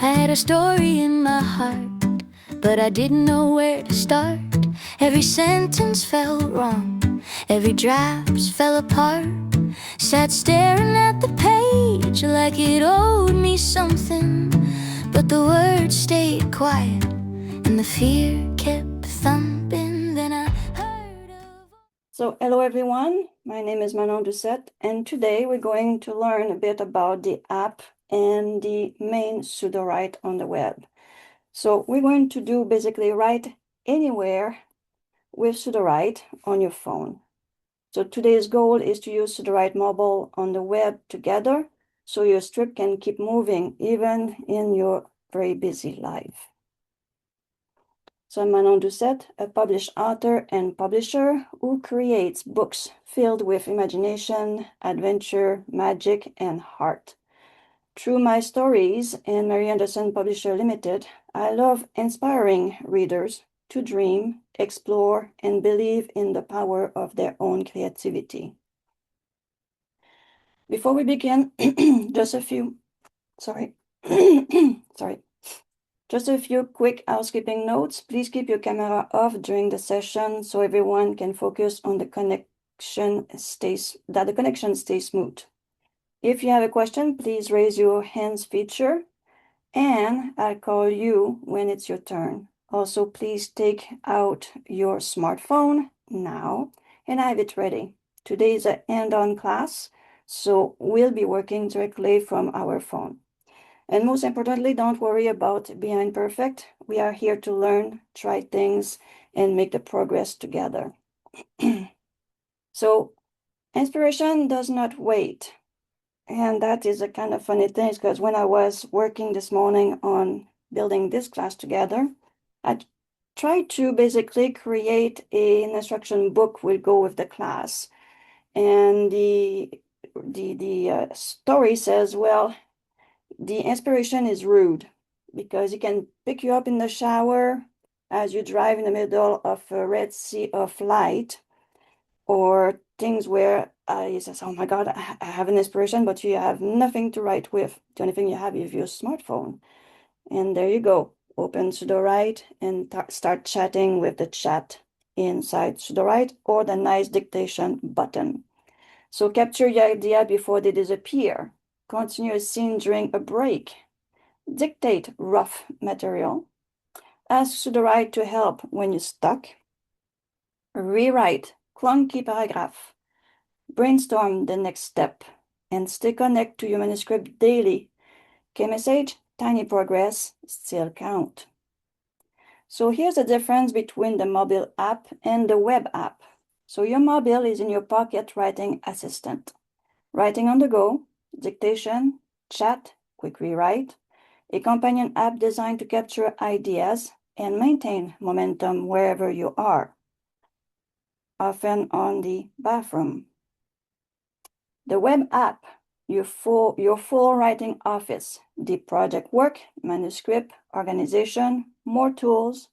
I had a story in my heart, but I didn't know where to start. Every sentence felt wrong, every draft fell apart. Sat staring at the page like it owed me something, but the words stayed quiet and the fear kept thumping. Then I heard a voice. So hello everyone, my name is Manon Doucette, and today we're going to learn a bit about the app and the main Sudowrite on the web. So we're going to do basically write anywhere with Sudowrite on your phone. So today's goal is to use Sudowrite mobile on the web together so your script can keep moving even in your very busy life. So I'm Manon Doucette, a published author and publisher who creates books filled with imagination, adventure, magic, and heart. Through my stories and Mary Anderson Publisher Limited, I love inspiring readers to dream, explore, and believe in the power of their own creativity. Before we begin, just a few quick housekeeping notes. Please keep your camera off during the session so everyone can focus on the connection stays smooth. If you have a question, please raise your hands feature and I'll call you when it's your turn. Also, please take out your smartphone now and have it ready. Today is a hand-on class, so we'll be working directly from our phone. And most importantly, don't worry about being perfect. We are here to learn, try things, and make the progress together. So, inspiration does not wait. And that is a kind of funny thing because when I was working this morning on building this class together, I tried to basically create an instruction book will go with the class. And the story says, well, the inspiration is rude because it can pick you up in the shower as you drive in the middle of a red sea of light, or things where you say, oh my God, I have an inspiration, but you have nothing to write with. The only thing you have is your smartphone. And there you go. Open Sudowrite and start chatting with the chat inside Sudowrite or the nice dictation button. So capture your idea before they disappear. Continue a scene during a break. Dictate rough material. Ask Sudowrite to help when you're stuck. Rewrite clunky paragraph. Brainstorm the next step and stay connected to your manuscript daily. Key message, tiny progress still count. So here's the difference between the mobile app and the web app. So your mobile is in your pocket writing assistant. Writing on the go, dictation, chat, quick rewrite, a companion app designed to capture ideas and maintain momentum wherever you are, often on the bathroom. The web app, your full writing office, deep project work, manuscript, organization, more tools,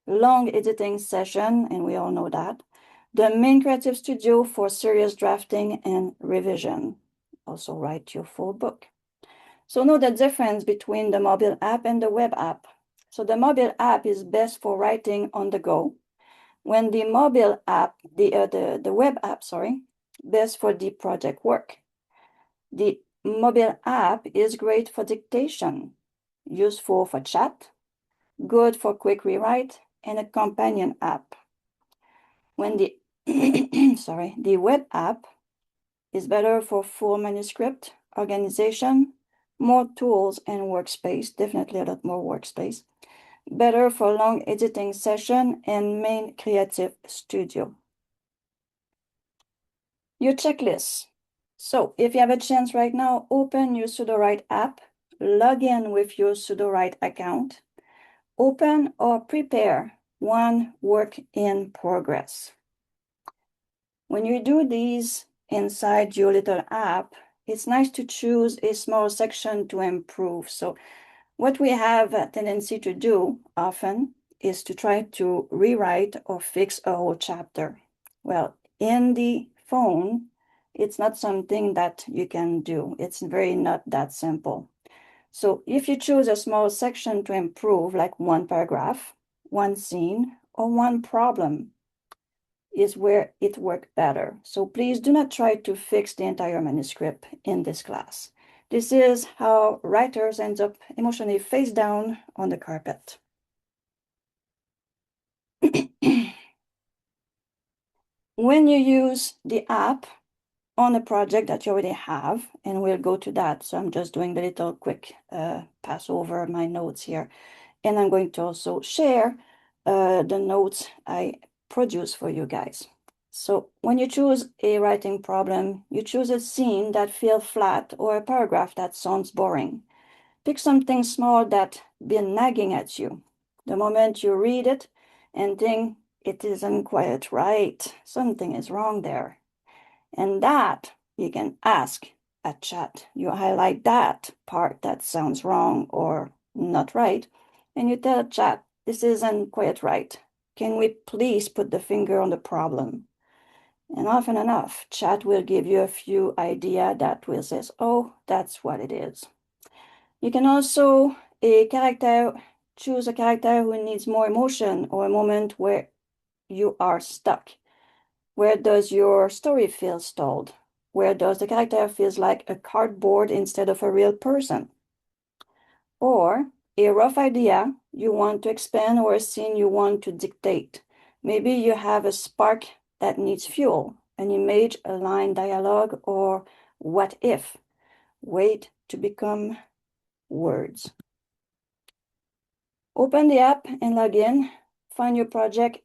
long editing session, and we all know that. The main creative studio for serious drafting and revision. Also write your full book. So know the difference between the mobile app and the web app. So the mobile app is best for writing on the go. When the mobile app, the web app, best for deep project work. The mobile app is great for dictation, useful for chat, good for quick rewrite, and a companion app. When the the web app is better for full manuscript, organization, more tools and workspace, definitely a lot more workspace, better for long editing session and main creative studio. Your checklist. So if you have a chance right now, open your Sudowrite app, log in with your Sudowrite account, open or prepare one work in progress. When you do these inside your little app, it's nice to choose a small section to improve. So what we have a tendency to do often is to try to rewrite or fix a whole chapter. Well, in the phone, it's not something that you can do. It's very not that simple. So if you choose a small section to improve, like one paragraph, one scene, or one problem, is where it worked better. So please do not try to fix the entire manuscript in this class. This is how writers end up emotionally face down on the carpet. When you use the app on a project that you already have, and we'll go to that. So I'm just doing the little quick pass over my notes here. And I'm going to also share the notes I produce for you guys. So when you choose a writing problem, you choose a scene that feels flat or a paragraph that sounds boring. Pick something small that's been nagging at you. The moment you read it and think it isn't quite right, something is wrong there. And that you can ask a chat. You highlight that part that sounds wrong or not right, and you tell chat, this isn't quite right. Can we please put the finger on the problem? And often enough, chat will give you a few ideas that will say, oh, that's what it is. You can also choose a character who needs more emotion or a moment where you are stuck. Where does your story feel stalled? Where does the character feels like a cardboard instead of a real person? Or a rough idea you want to expand or a scene you want to dictate. Maybe you have a spark that needs fuel, an image, a line dialogue, or what if? Wait to become words. Open the app and log in. Find your project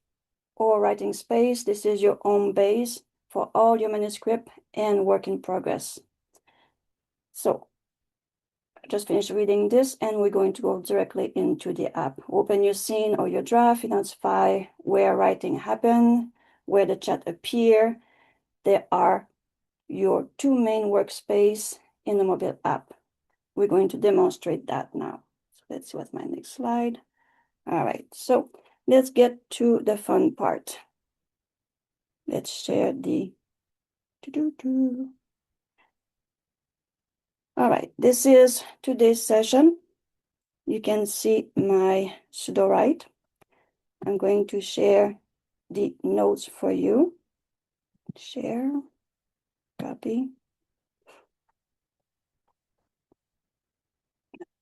or writing space. This is your home base for all your manuscript and work in progress. So I just finished reading this and we're going to go directly into the app. Open your scene or your draft, identify where writing happened, where the chat appear. There are your two main workspace in the mobile app. We're going to demonstrate that now. So let's see what's my next slide. All right, so let's get to the fun part. Let's share the All right, this is today's session. You can see my Sudowrite. I'm going to share the notes for you. Share, copy.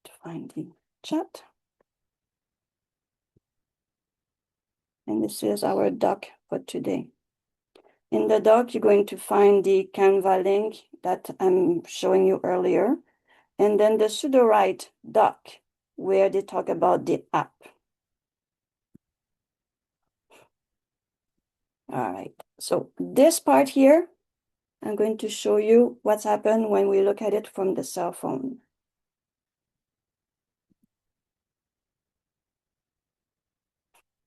To find the chat. And this is our doc for today. In the doc, you're going to find the Canva link that I'm showing you earlier, and then the Sudowrite doc, where they talk about the app. All right, so this part here, I'm going to show you what's happened when we look at it from the cell phone.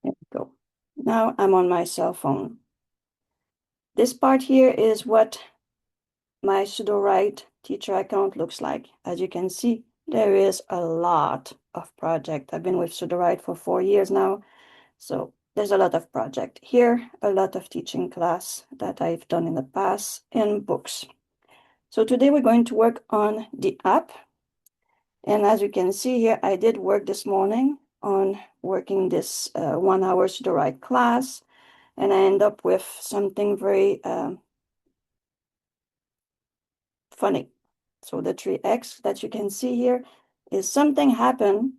There we go. Now I'm on my cell phone. This part here is what my Sudowrite teacher account looks like. As you can see, there is a lot of project. I've been with Sudowrite for 4 years now, so there's a lot of project here, a lot of teaching class that I've done in the past, and books. So today we're going to work on the app. And as you can see here, I did work this morning on working this 1 hour Sudowrite class, and I end up with something very funny. So the 3x that you can see here is something happened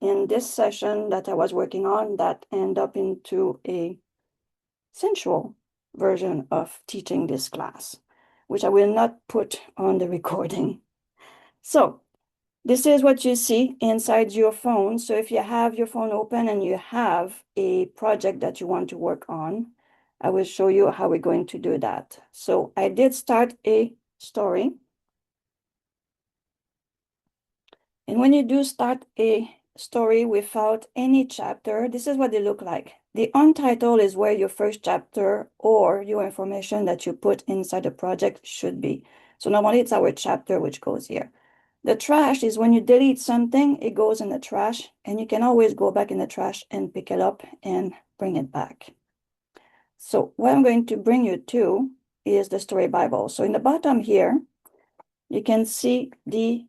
in this session that I was working on that end up into a sensual version of teaching this class, which I will not put on the recording. So this is what you see inside your phone. So if you have your phone open and you have a project that you want to work on, I will show you how we're going to do that. So I did start a story. And when you do start a story without any chapter, this is what they look like. The untitled is where your first chapter or your information that you put inside the project should be. So normally it's our chapter which goes here. The trash is when you delete something, it goes in the trash, and you can always go back in the trash and pick it up and bring it back. So what I'm going to bring you to is the story Bible. So in the bottom here, you can see the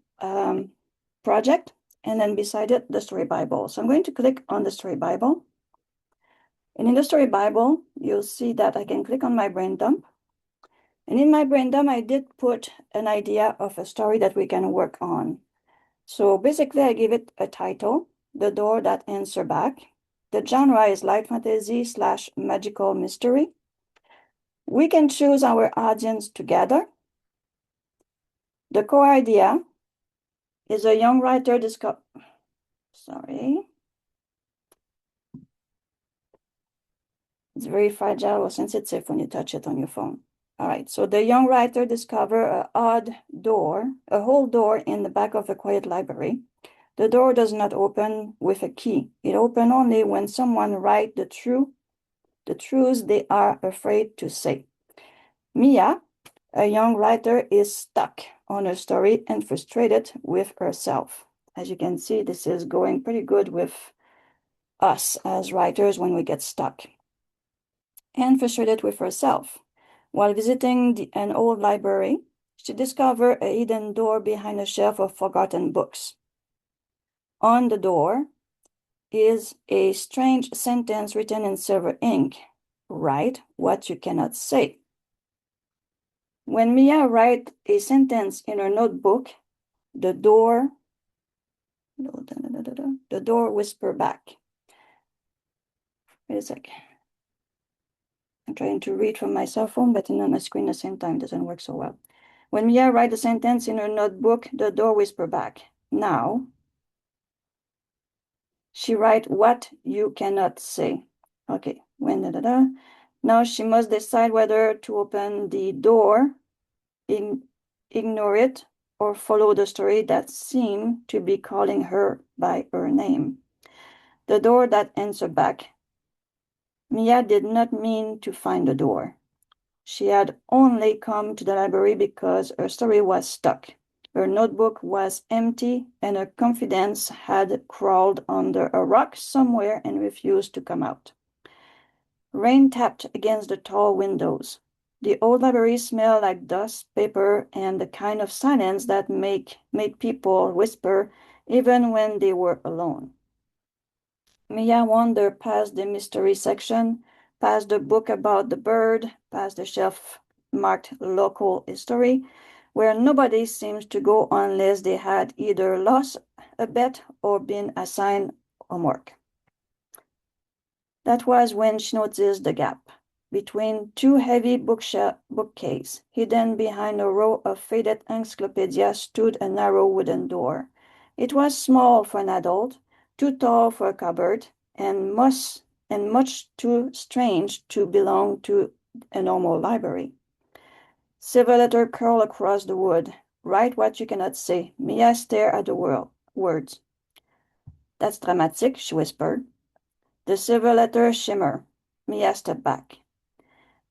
project, and then beside it, the story Bible. So I'm going to click on the story Bible. And in the story Bible, you'll see that I can click on my brain dump. And in my brain dump, I did put an idea of a story that we can work on. So basically, I give it a title, The Door That Answers Back. The genre is light fantasy / magical mystery. We can choose our audience together. The core idea is a young writer It's very fragile or sensitive when you touch it on your phone. All right, so the young writer discovers a whole door in the back of a quiet library. The door does not open with a key. It opens only when someone writes the truths they are afraid to say. Mia, a young writer, is stuck on her story and frustrated with herself. As you can see, this is going pretty good with us as writers when we get stuck. And frustrated with herself. While visiting an old library, she discovered a hidden door behind a shelf of forgotten books. On the door is a strange sentence written in silver ink. Write what you cannot say. When Mia writes a sentence in her notebook, the door whispers back. Wait a sec. I'm trying to read from my cell phone, but on my screen at the same time doesn't work so well. When Mia writes a sentence in her notebook, the door whispers back. Now, she writes what you cannot say. Okay, Now she must decide whether to open the door, ignore it, or follow the story that seems to be calling her by her name. The door that answers back. Mia did not mean to find the door. She had only come to the library because her story was stuck. Her notebook was empty and her confidence had crawled under a rock somewhere and refused to come out. Rain tapped against the tall windows. The old library smelled like dust, paper, and the kind of silence that made people whisper even when they were alone. Mia wandered past the mystery section, past the book about the bird, past the shelf marked local history, where nobody seems to go unless they had either lost a bet or been assigned homework. That was when she noticed the gap. Between two heavy bookcases, hidden behind a row of faded encyclopedias, stood a narrow wooden door. It was small for an adult, too tall for a cupboard, and much too strange to belong to a normal library. Silver letter curled across the wood. Write what you cannot say. Mia stared at the words. That's dramatic, she whispered. The silver letter shimmered. Mia stepped back.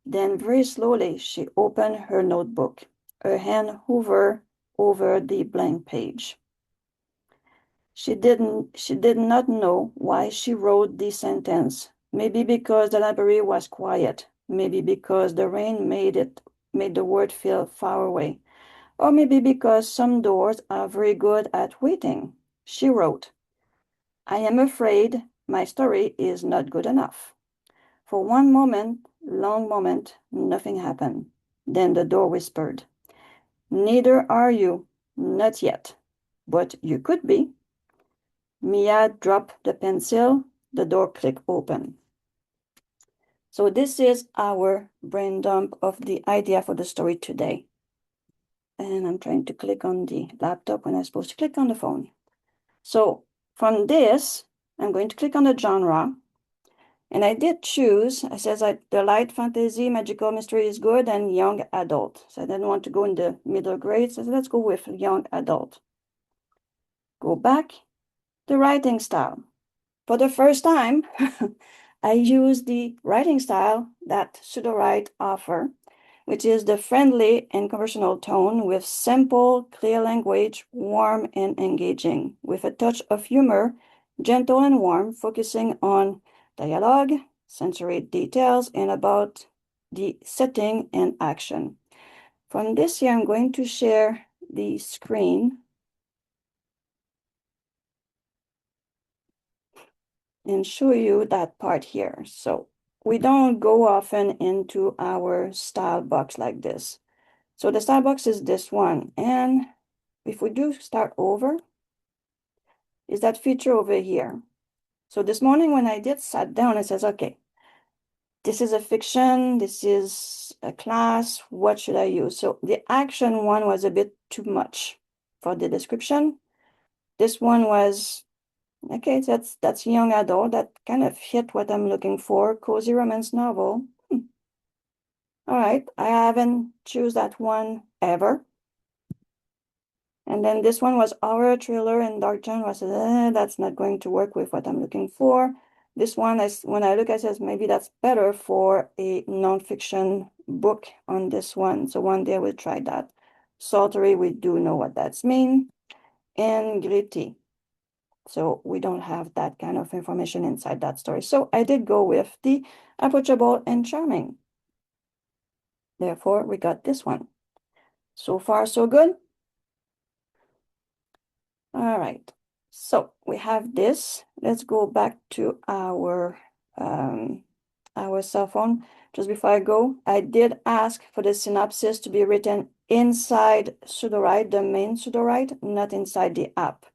Then very slowly she opened her notebook. Her hand hovered over the blank page. She did not know why she wrote this sentence. Maybe because the library was quiet. Maybe because the rain made the word feel far away. Or maybe because some doors are very good at waiting. She wrote, I am afraid my story is not good enough. For one long moment, nothing happened. Then the door whispered, Neither are you, not yet, but you could be. Mia dropped the pencil, the door clicked open. So this is our brain dump of the idea for the story today. And I'm trying to click on the laptop when I'm supposed to click on the phone. So from this, I'm going to click on the genre. And I did choose, I said that the light fantasy, magical mystery is good, and young adult. So I didn't want to go in the middle grade, so let's go with young adult. Go back, the writing style. For the first time, I use the writing style that Sudowrite offers, which is the friendly and conversational tone with simple, clear language, warm and engaging, with a touch of humor, gentle and warm, focusing on dialogue, sensory details, and about the setting and action. From this here, I'm going to share the screen and show you that part here. So we don't go often into our style box like this. So the style box is this one. And if we do start over, is that feature over here. So this morning when I did sat down, it says, okay, this is a fiction, this is a class, what should I use? So the action one was a bit too much for the description. This one was, okay, that's young adult, that kind of hit what I'm looking for, cozy romance novel. All right, I haven't choose that one ever. And then this one was horror, thriller, and dark genre. I said, that's not going to work with what I'm looking for. This one, when I look at it, says maybe that's better for a nonfiction book on this one. So one day we'll try that. Sultry, we do know what that's mean. And gritty. So we don't have that kind of information inside that story. So I did go with the approachable and charming. Therefore, we got this one. So far, so good. All right, so we have this. Let's go back to our cell phone. Just before I go, I did ask for the synopsis to be written inside Sudowrite, the main Sudowrite, not inside the app.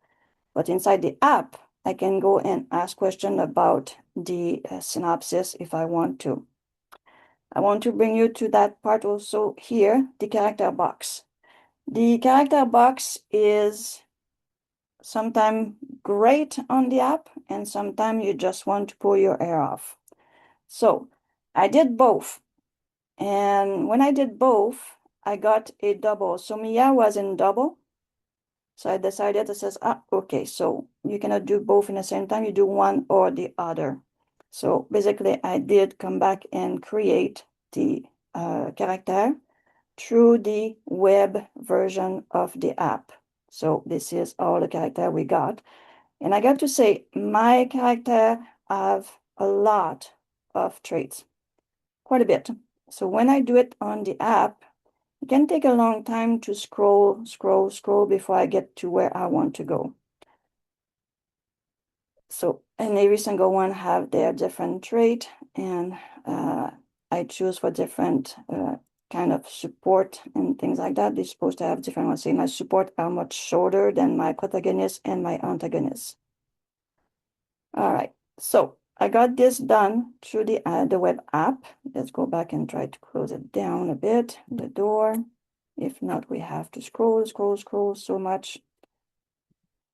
But inside the app, I can go and ask questions about the synopsis if I want to. I want to bring you to that part also here, the character box. The character box is sometimes great on the app, and sometimes you just want to pull your hair off. So I did both. And when I did both, I got a double. So Mia was in double. So I decided, it says, okay, so you cannot do both in the same time. You do one or the other. So basically, I did come back and create the character through the web version of the app. So this is all the character we got. And I got to say, my character have a lot of traits, quite a bit. So when I do it on the app, it can take a long time to scroll before I get to where I want to go. So, and every single one have their different trait, and I choose for different kind of support and things like that. They're supposed to have different ones. Say my support are much shorter than my protagonist and my antagonist. All right, so I got this done through the web app. Let's go back and try to close it down a bit, the door. If not, we have to scroll so much.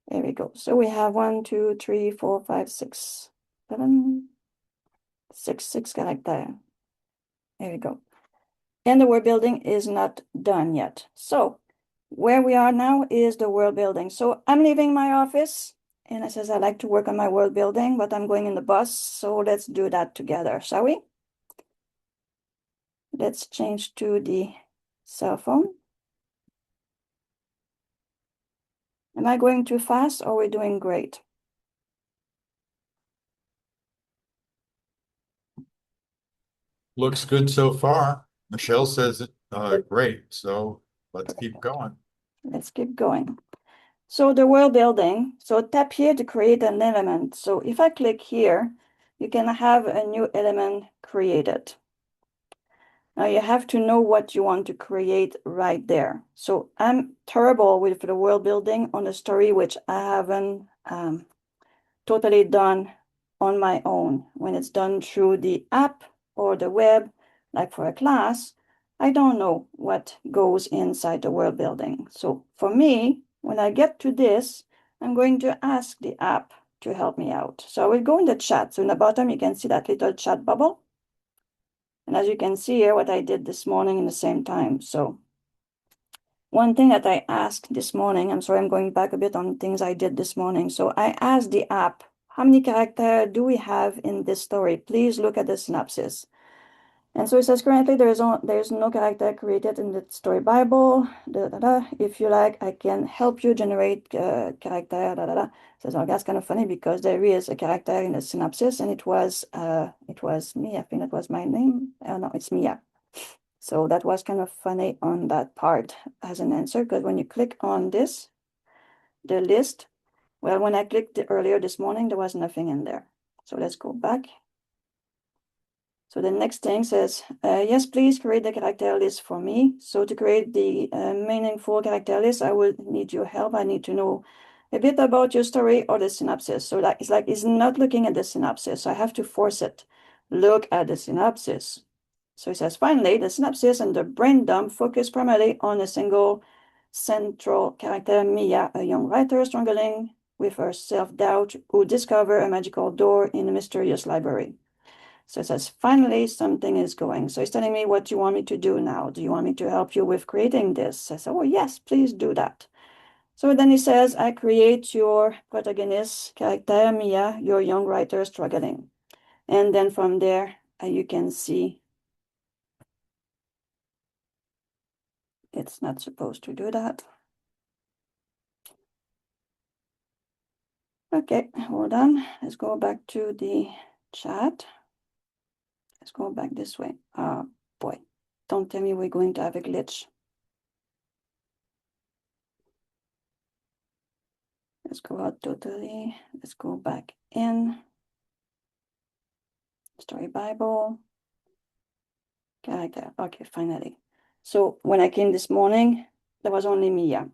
There we go. So we have 1, 2, 3, 4, 5, 6, 7, 6 characters. There we go. And the world building is not done yet. So where we are now is the world building. So I'm leaving my office. And I says, I like to work on my world building, but I'm going in the bus. So let's do that together, shall we? Let's change to the cell phone. Am I going too fast or are we doing great? Looks good so far. Michelle says it great, so let's keep going. Let's keep going. So the world building, so tap here to create an element. So if I click here, you can have a new element created. Now you have to know what you want to create right there. So I'm terrible with the world building on a story which I haven't totally done on my own. When it's done through the app or the web, like for a class, I don't know what goes inside the world building. So for me, when I get to this, I'm going to ask the app to help me out. So I will go in the chat. So in the bottom, you can see that little chat bubble. And as you can see here, what I did this morning in the same time. So one thing that I asked this morning, I'm sorry, I'm going back a bit on things I did this morning. So I asked the app, how many characters do we have in this story? Please look at the synopsis. And so it says currently there is no character created in the story Bible. If you like, I can help you generate character. It says, oh, that's kind of funny because there is a character in the synopsis, and it was me. I think that was my name. No, it's Mia. So that was kind of funny on that part as an answer, because when you click on this, the list, well, when I clicked earlier this morning, there was nothing in there. So let's go back. So the next thing says, yes, please create the character list for me. So to create the meaningful character list, I will need your help. I need to know a bit about your story or the synopsis. So that it's not looking at the synopsis. So I have to force it. Look at the synopsis. So it says, finally, the synopsis and the brain dump focus primarily on a single central character, Mia, a young writer struggling with her self-doubt who discover a magical door in a mysterious library. So it says, finally, something is going. So it's telling me what you want me to do now. Do you want me to help you with creating this? I said, oh, yes, please do that. So then he says, I create your protagonist character, Mia, your young writer struggling. And then from there, you can see it's not supposed to do that. Okay, hold on. Let's go back to the chat. Let's go back this way. Oh, boy. Don't tell me we're going to have a glitch. Let's go out totally. Let's go back in. Story Bible. Character. Okay, finally. So when I came this morning, there was only Mia.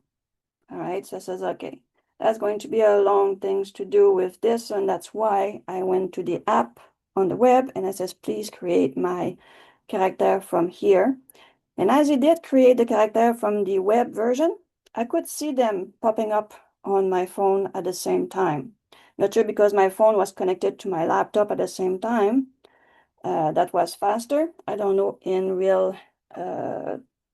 All right, so I says, okay, that's going to be a long things to do with this. And that's why I went to the app on the web and I says, please create my character from here. And as it did create the character from the web version, I could see them popping up on my phone at the same time. Not sure because my phone was connected to my laptop at the same time. That was faster. I don't know in real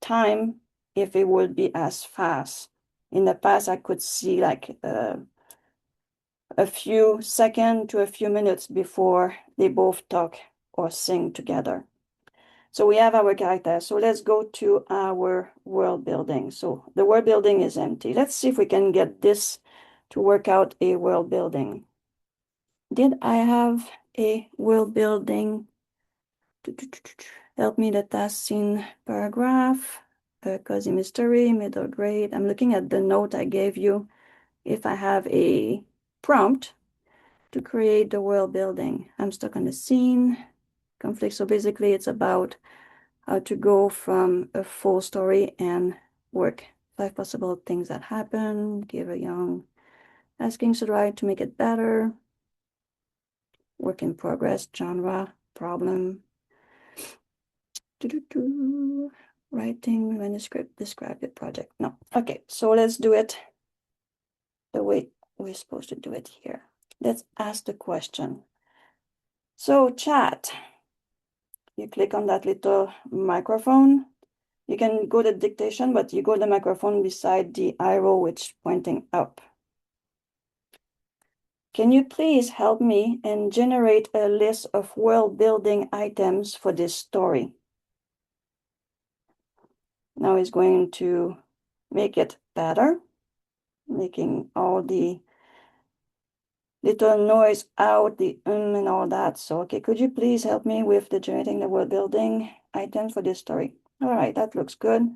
time if it would be as fast. In the past, I could see like a few seconds to a few minutes before they both talk or sing together. So we have our character. So let's go to our world building. So the world building is empty. Let's see if we can get this to work out a world building. Did I have a world building? Help me the task scene paragraph. Cozy mystery, middle grade. I'm looking at the note I gave you. If I have a prompt to create the world building, I'm stuck on the scene. Conflict. So basically it's about how to go from a full story and work 5 possible things that happen. Give a young asking Sudowrite to make it better. Work in progress, genre, problem. Writing manuscript, describe the project. No. Okay, so let's do it the way we're supposed to do it here. Let's ask the question. So chat, you click on that little microphone. You can go to dictation, but you go to the microphone beside the arrow which pointing up. Can you please help me and generate a list of world building items for this story? Now it's going to make it better, making all the little noise out, the and all that. So, okay, could you please help me with the generating the world building items for this story? All right, that looks good.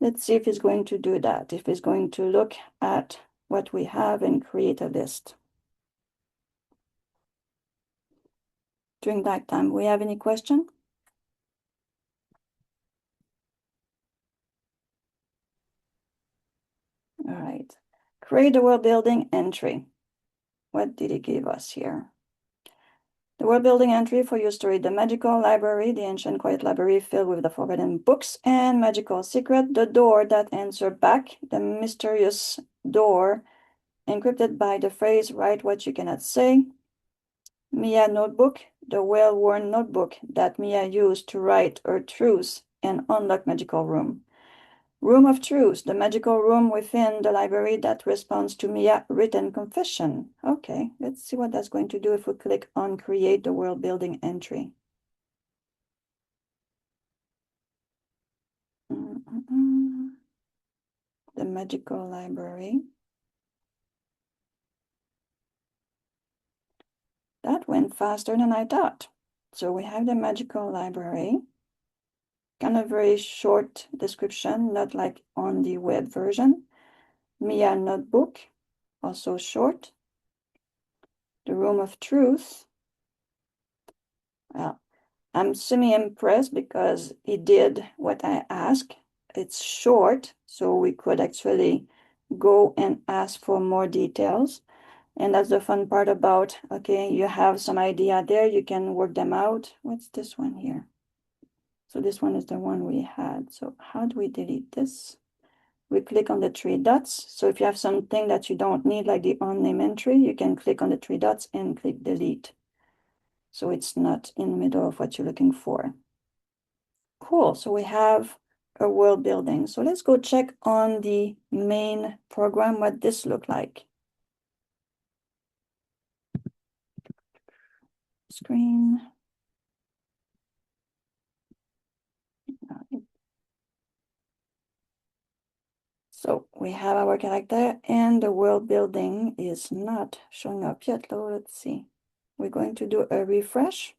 Let's see if it's going to do that, if it's going to look at what we have and create a list. During that time, we have any question? All right, create a world building entry. What did it give us here? The world building entry for your story, the magical library, the ancient quiet library filled with the forbidden books and magical secret, the door that answers back, the mysterious door encrypted by the phrase, write what you cannot say. Mia notebook, the well-worn notebook that Mia used to write her truths and unlock magical room. Room of Truth, the magical room within the library that responds to Mia written confession. Okay, let's see what that's going to do if we click on create the world building entry. The magical library. That went faster than I thought. So we have the magical library. Kind of very short description, not like on the web version. Mia notebook, also short. The Room of Truth, Well, I'm semi-impressed because he did what I asked. It's short, so we could actually go and ask for more details. And that's the fun part about, okay, you have some idea there, you can work them out. What's this one here? So this one is the one we had. So how do we delete this? We click on the three dots. So if you have something that you don't need, like the on-name entry, you can click on the three dots and click delete. So it's not in the middle of what you're looking for. Cool, so we have a world building. So let's go check on the main program what this look like. Screen. So we have our character and the world building is not showing up yet. So let's see. We're going to do a refresh.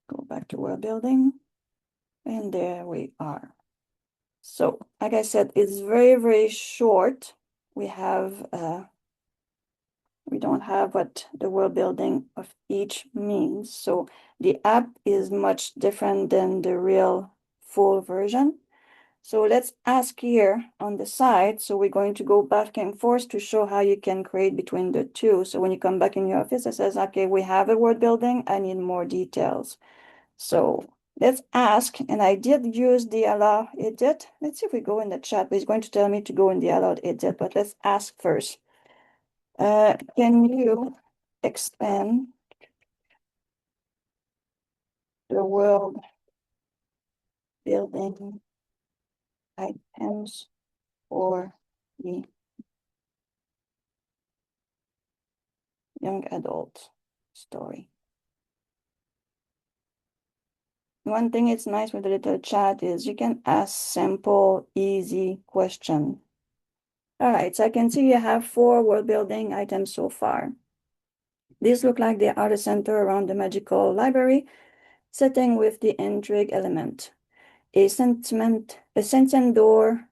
Go back to world building. And there we are. So like I said, it's very, very short. We don't have what the world building of each means. So the app is much different than the real full version. So let's ask here on the side. So we're going to go back and forth to show how you can create between the two. So when you come back in your office, it says, okay, we have a word building. I need more details. So let's ask, and I did use the allow edit. Let's see if we go in the chat, but it's going to tell me to go in the allowed edit, but let's ask first. Can you expand the world building items for the young adult story? One thing it's nice with the little chat is you can ask simple, easy question. All right, so I can see you have 4 world building items so far. These look like they are the center around the magical library, setting with the intrigue element. A sentient door,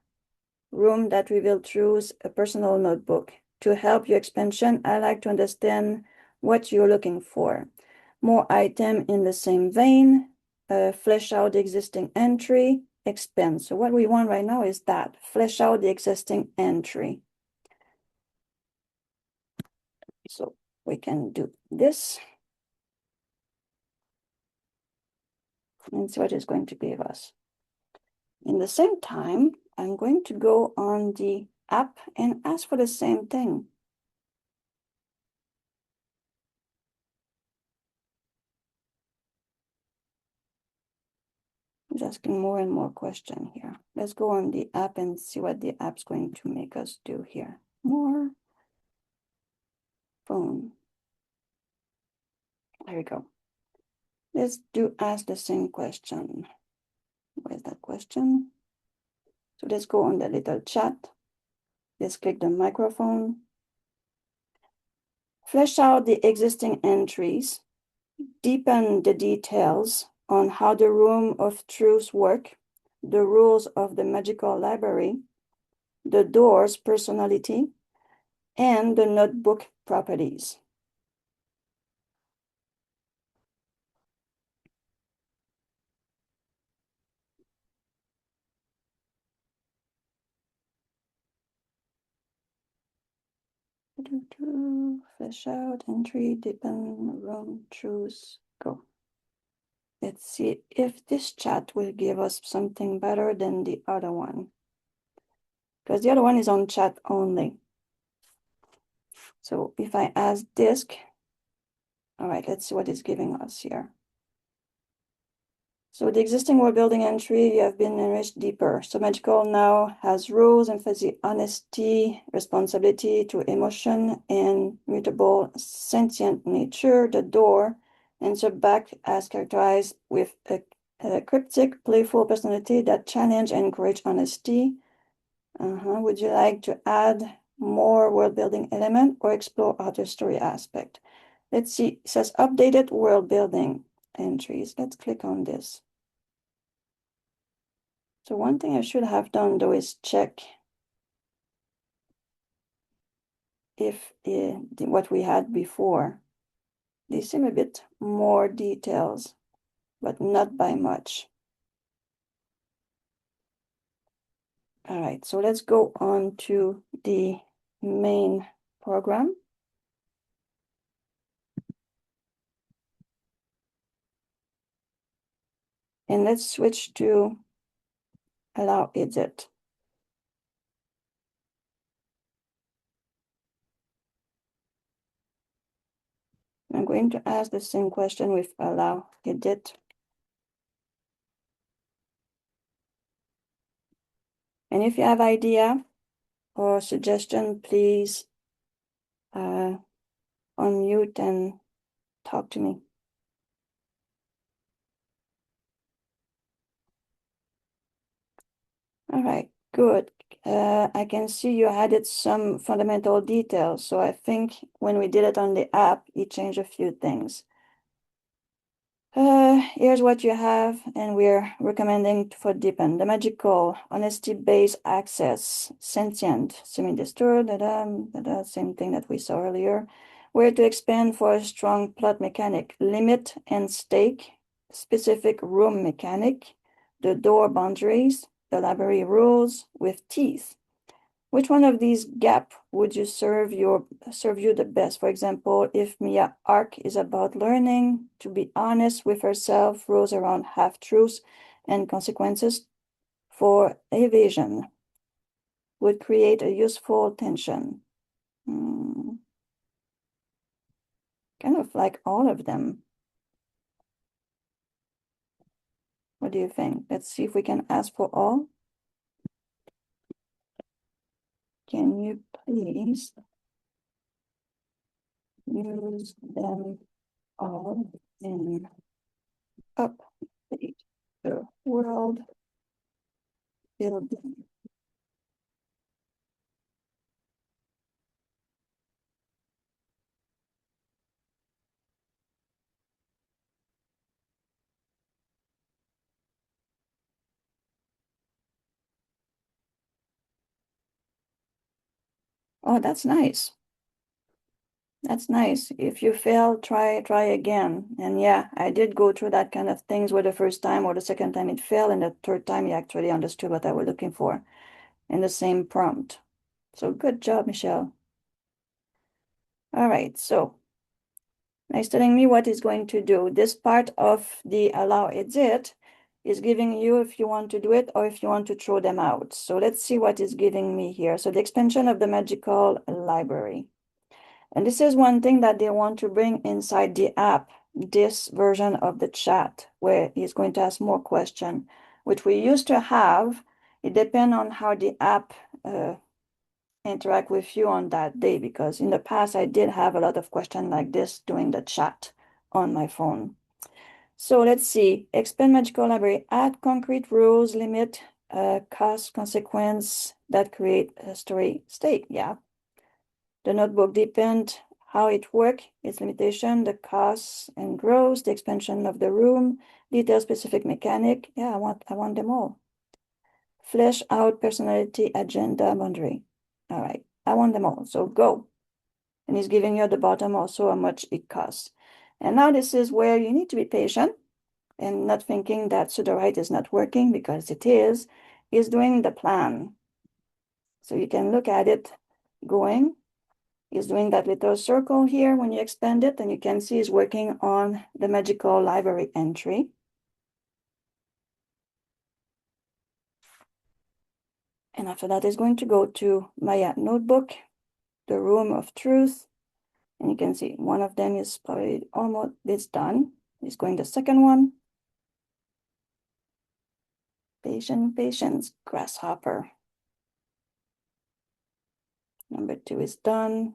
room that reveal truths, a personal notebook. To help your expansion, I like to understand what you're looking for. More item in the same vein, flesh out the existing entry, expand. So what we want right now is that, flesh out the existing entry. So we can do this and see what it's going to give us. In the same time, I'm going to go on the app and ask for the same thing. I'm just asking more and more questions here. Let's go on the app and see what the app's going to make us do here. More phone. There we go. Let's ask the same question. Where's that question? So let's go on the little chat. Let's click the microphone. Flesh out the existing entries. Deepen the details on how the Room of Truths work, the rules of the magical library, the door's personality, and the notebook properties. Flesh out, entry, deepen, room, truths, go. Let's see if this chat will give us something better than the other one. Because the other one is on chat only. So if I ask disk, all right, let's see what it's giving us here. So the existing world building entry have been enriched deeper. So magical now has rules, emphasis, honesty, responsibility to emotion, and mutable sentient nature. The door answer back as characterized with a cryptic, playful personality that challenge and encourage honesty. Would you like to add more world building element or explore other story aspect? Let's see, it says updated world building entries. Let's click on this. So one thing I should have done though is check if what we had before. They seem a bit more details, but not by much. All right, so let's go on to the main program. And let's switch to allow edit. I'm going to ask the same question with allow edit. And if you have idea or suggestion, please unmute and talk to me. All right, good. I can see you added some fundamental details. So I think when we did it on the app, it changed a few things. Here's what you have, and we're recommending for deepen the magical, honesty-based access, sentient, semi-disturbed, same thing that we saw earlier. Where to expand for a strong plot mechanic, limit and stake, specific room mechanic, the door boundaries, the library rules with teeth. Which one of these gap would you serve you the best? For example, if Mia arc is about learning to be honest with herself, rules around half-truths and consequences for evasion would create a useful tension. Kind of like all of them. What do you think? Let's see if we can ask for all. Can you please use them all in update the world building? Oh, that's nice. That's nice. If you fail, try again. And yeah, I did go through that kind of things where the first time or the second time it failed, and the third time you actually understood what I was looking for in the same prompt. So good job, Michelle. All right, so now it's telling me what it's going to do. This part of the allow edit is giving you if you want to do it or if you want to throw them out. So let's see what it's giving me here. So the expansion of the magical library. And this is one thing that they want to bring inside the app, this version of the chat, where he's going to ask more questions, which we used to have. It depends on how the app interact with you on that day, because in the past, I did have a lot of questions like this during the chat on my phone. So let's see, expand magical library, add concrete rules, limit, cost, consequence that create a story state, yeah. The notebook depend how it works, its limitation, the costs and growth, the expansion of the room, detail specific mechanic. Yeah, I want them all. Flesh out personality, agenda, boundary. All right, I want them all. So go. And he's giving you at the bottom also how much it costs. And now this is where you need to be patient and not thinking that Sudowrite is not working, because it is. He's doing the plan. So you can look at it going. He's doing that little circle here when you expand it, and you can see he's working on the magical library entry. And after that, he's going to go to my notebook, the room of truth. And you can see one of them is probably almost, it's done. He's going the second one. Patience, grasshopper. Number 2 is done.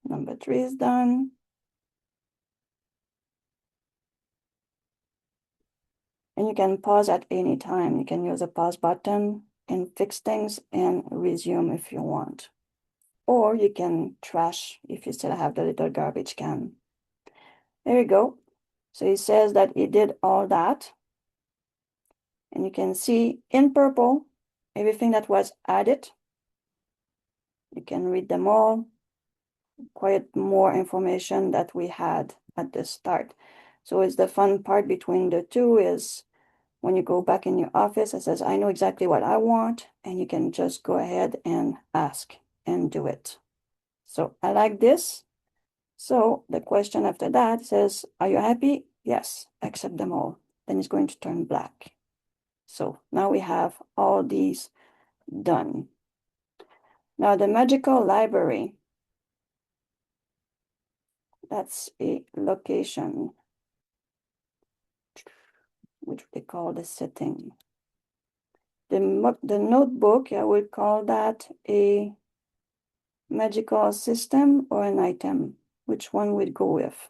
Number 3 is done. And you can pause at any time. You can use a pause button and fix things and resume if you want. Or you can trash if you still have the little garbage can. There you go. So he says that he did all that. And you can see in purple, everything that was added. You can read them all. Quite more information that we had at the start. So it's the fun part between the two is when you go back in your office, it says, I know exactly what I want, and you can just go ahead and ask and do it. So I like this. So the question after that says, are you happy? Yes, accept them all. Then it's going to turn black. So now we have all these done. Now the magical library, that's a location, which they call the setting. The notebook, I would call that a magical system or an item. Which one would go with?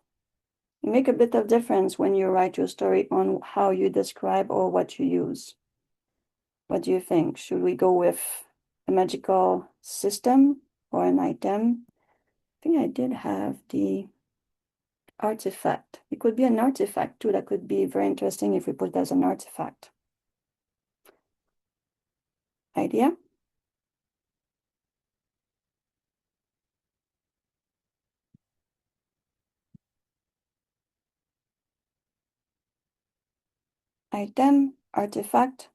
You make a bit of difference when you write your story on how you describe or what you use. What do you think? Should we go with a magical system or an item? I think I did have the artifact. It could be an artifact too. That could be very interesting if we put it as an artifact. Idea? Item, artifact,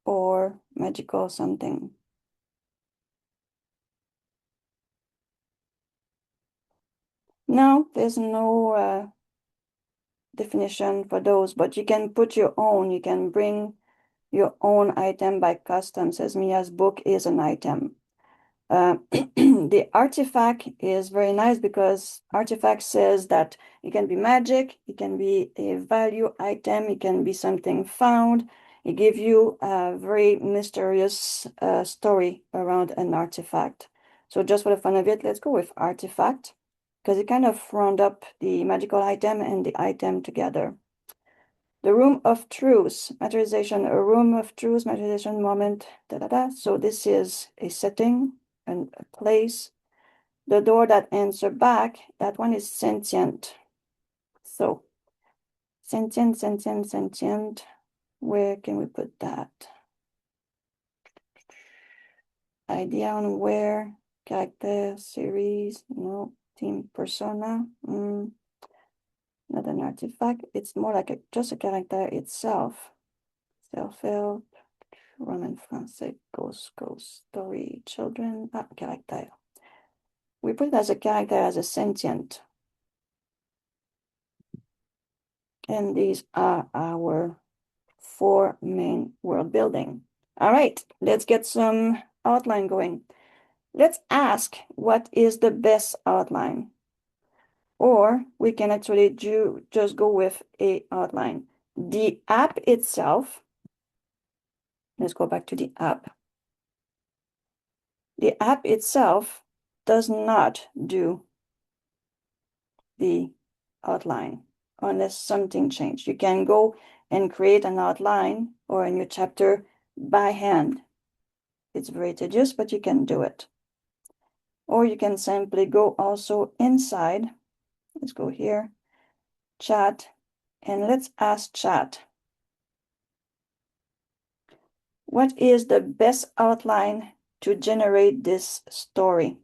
or magical something. No, there's no definition for those, but you can put your own. You can bring your own item by custom. Says Mia's book is an item. The artifact is very nice because artifact says that it can be magic, it can be a value item, it can be something found. It gives you a very mysterious story around an artifact. So just for the fun of it, let's go with artifact because it kind of round up the magical item and the item together. The room of truth, materialization, a room of truth, materialization moment, So this is a setting and a place. The door that answer back, that one is sentient. So sentient, sentient, sentient. Where can we put that? Idea on where? Character, series, no. Team, persona. Not an artifact. It's more like just a character itself. Self-help. Roman Français, ghost, story, children, character. We put it as a character, as a sentient. And these are our 4 main world building. All right, let's get some outline going. Let's ask what is the best outline. Or we can actually just go with a outline. The app itself, let's go back to the app. The app itself does not do the outline unless something changed. You can go and create an outline or a new chapter by hand. It's very tedious, but you can do it. Or you can simply go also inside. Let's go here, chat, and let's ask chat. What is the best outline to generate this story?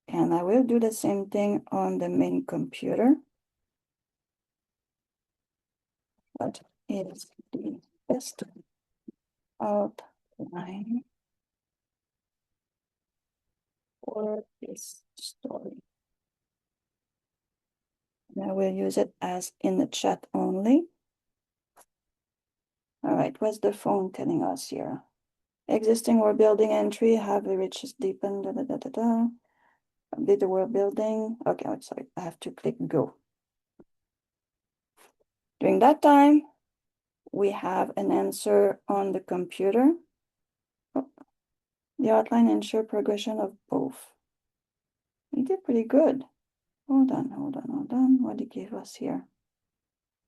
And I will do the same thing on the main computer. What is the best outline for this story? And I will use it as in the chat only. All right, what's the phone telling us here? Existing world building entry, have the riches deepened, Update the world building. Okay, I'm sorry, I have to click go. During that time, we have an answer on the computer. Oh, the outline ensure progression of both. We did pretty good. Hold on. What did it give us here?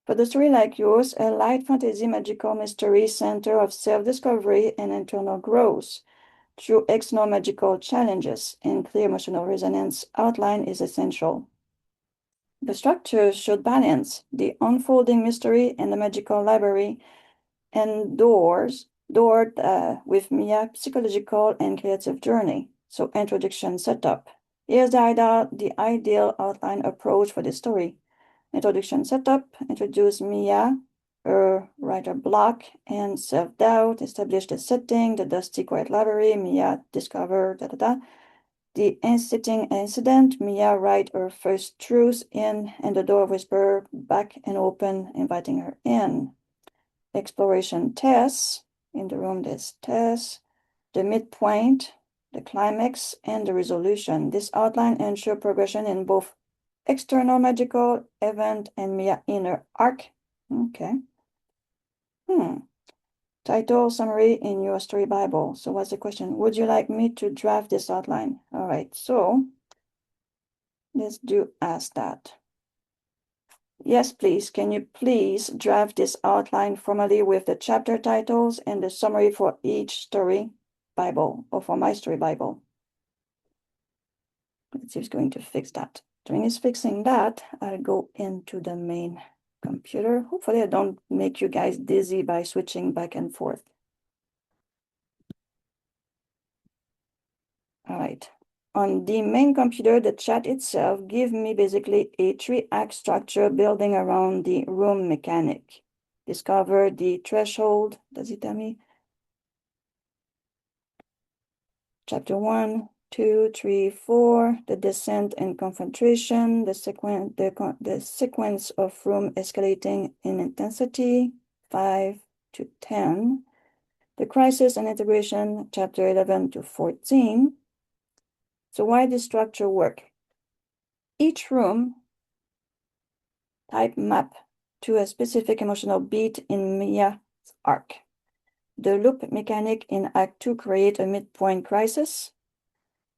For the story like yours, a light fantasy magical mystery center of self-discovery and internal growth. Through extra-magical challenges and clear emotional resonance, outline is essential. The structure should balance the unfolding mystery and the magical library and doored with Mia's psychological and creative journey. So introduction setup. Here's the ideal outline approach for the story. Introduction setup, introduce Mia, her writer block, and self-doubt, establish the setting, the dusty quiet library, Mia discover, The inciting incident, Mia write her first truth in, and the door whisper back and open, inviting her in. Exploration Tess, in the room there's Tess, the midpoint, the climax, and the resolution. This outline ensures progression in both external magical event and Mia inner arc. Okay. Title summary in your story Bible. So what's the question? Would you like me to draft this outline? All right, so let's do ask that. Yes, please. Can you please draft this outline formally with the chapter titles and the summary for each story Bible or for my story Bible? Let's see if it's going to fix that. During it's fixing that, I'll go into the main computer. Hopefully I don't make you guys dizzy by switching back and forth. All right. On the main computer, the chat itself gives me basically a 3-act structure building around the room mechanic. Discover the threshold. Does it tell me? Chapter 1, 2, 3, 4, the descent and confrontation, the sequence of room escalating in intensity, 5 to 10, the crisis and integration, chapter 11 to 14. So why does structure work? Each room type map to a specific emotional beat in Mia's arc. The loop mechanic in Act 2 create a midpoint crisis.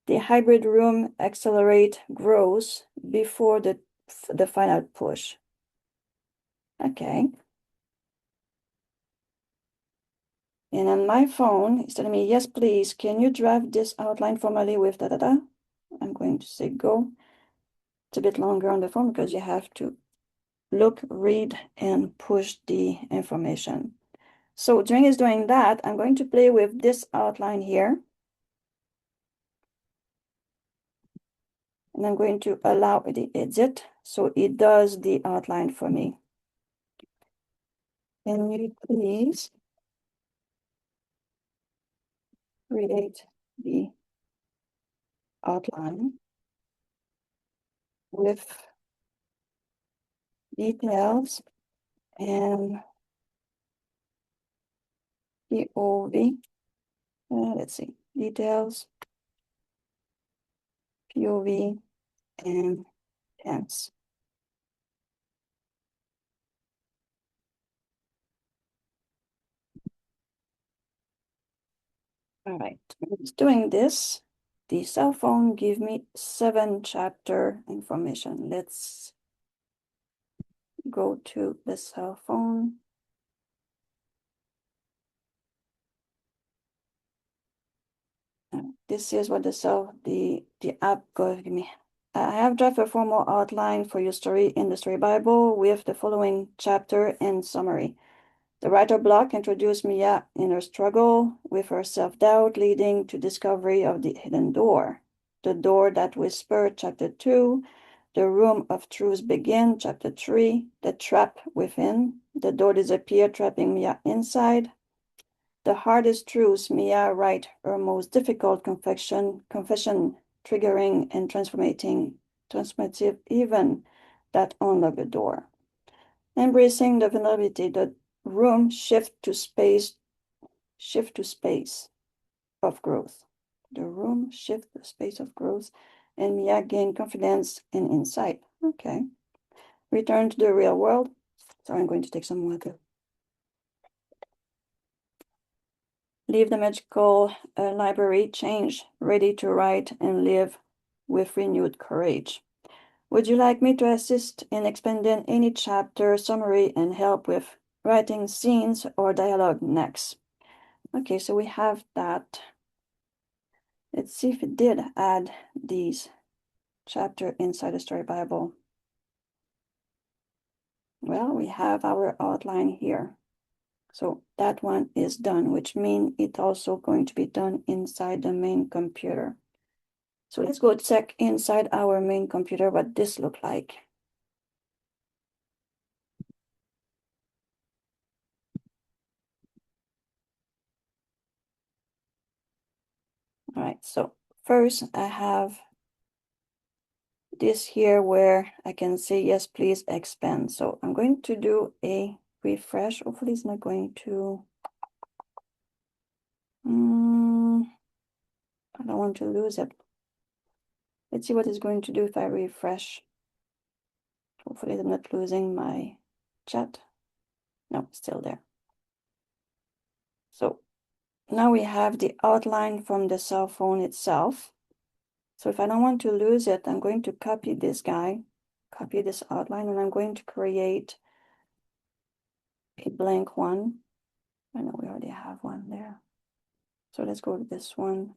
The hybrid room accelerate growth before the final push. Okay. And on my phone, it's telling me, yes, please, can you draft this outline formally with da-da-da? I'm going to say go. It's a bit longer on the phone because you have to look, read, and push the information. So during is doing that, I'm going to play with this outline here. And I'm going to allow the edit, so it does the outline for me. Can you please create the outline with details and POV? Let's see, details, POV, and tense. All right, it's doing this. The cell phone give me 7 chapter information. Let's go to the cell phone. This is what the app gave me. I have drafted a formal outline for your story in the story Bible with the following chapter and summary. The writer block introduced Mia in her struggle with her self-doubt, leading to discovery of the hidden door. The door that whispered, chapter 2. The room of truth begin, chapter 3. The trap within. The door disappeared, trapping Mia inside. The hardest truth, Mia write her most difficult confession, triggering and transformative even that unlock the door. Embracing the vulnerability, the room shift to space of growth. The room shift to space of growth, and Mia gain confidence and insight. Okay. Return to the real world. So I'm going to take some water. Leave the magical library, change, ready to write and live with renewed courage. Would you like me to assist in expanding any chapter summary and help with writing scenes or dialogue next? Okay, so we have that. Let's see if it did add these chapter inside the Story Bible. Well, we have our outline here. So that one is done, which means it's also going to be done inside the main computer. So let's go check inside our main computer what this looks like. All right, so first I have this here where I can say, yes, please expand. So I'm going to do a refresh. Hopefully it's not going to, I don't want to lose it. Let's see what it's going to do if I refresh. Hopefully I'm not losing my chat. No, still there. So now we have the outline from the cell phone itself. So if I don't want to lose it, I'm going to copy this guy, copy this outline, and I'm going to create a blank one. I know we already have one there. So let's go to this one.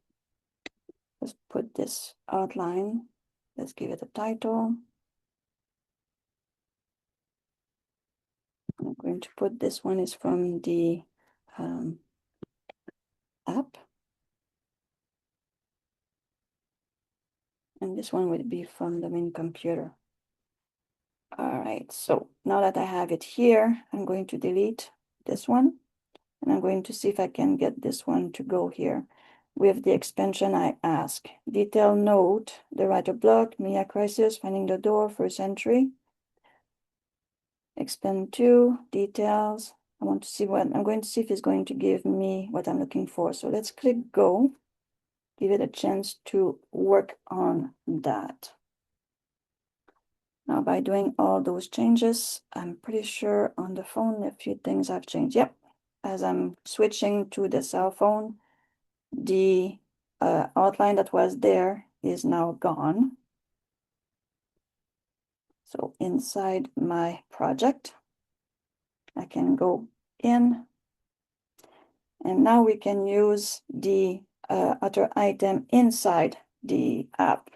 Let's put this outline. Let's give it a title. I'm going to put this one is from the app. And this one would be from the main computer. All right, so now that I have it here, I'm going to delete this one. And I'm going to see if I can get this one to go here. With the expansion I ask. Detail note, the writer block, Mia crisis, finding the door, first entry. Expand to, details. I want to see what, I'm going to see if it's going to give me what I'm looking for. So let's click go. Give it a chance to work on that. Now by doing all those changes, I'm pretty sure on the phone a few things have changed. Yep, as I'm switching to the cell phone, the outline that was there is now gone. So inside my project, I can go in, and now we can use the other item inside the app.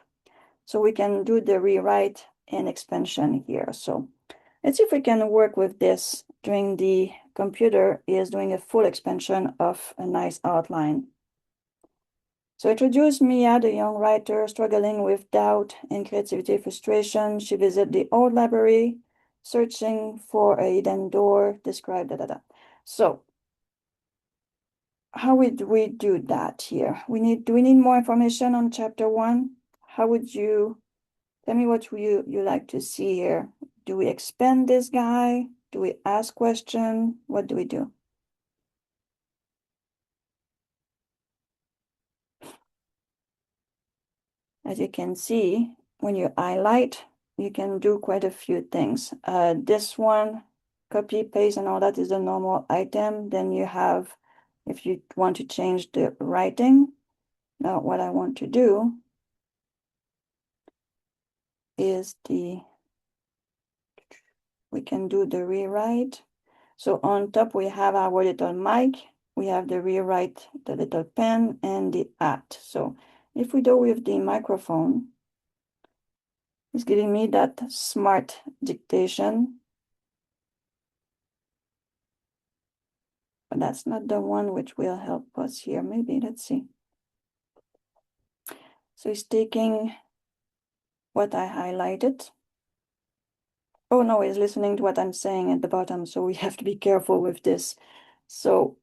So we can do the rewrite and expansion here. So let's see if we can work with this during the computer is doing a full expansion of a nice outline. So introduce Mia, the young writer struggling with doubt and creativity frustration. She visits the old library, searching for a hidden door, describe So how would we do that here? Do we need more information on chapter 1? How would you tell me what you like to see here? Do we expand this guy? Do we ask question? What do we do? As you can see, when you highlight, you can do quite a few things. This one, copy, paste, and all that is the normal item. Then you have, if you want to change the writing. Now, what I want to do is we can do the rewrite. So on top, we have our little mic. We have the rewrite, the little pen, and the at. So if we do with the microphone, it's giving me that smart dictation. But that's not the one which will help us here. Maybe, let's see. So it's taking what I highlighted. Oh no, it's listening to what I'm saying at the bottom. So we have to be careful with this. So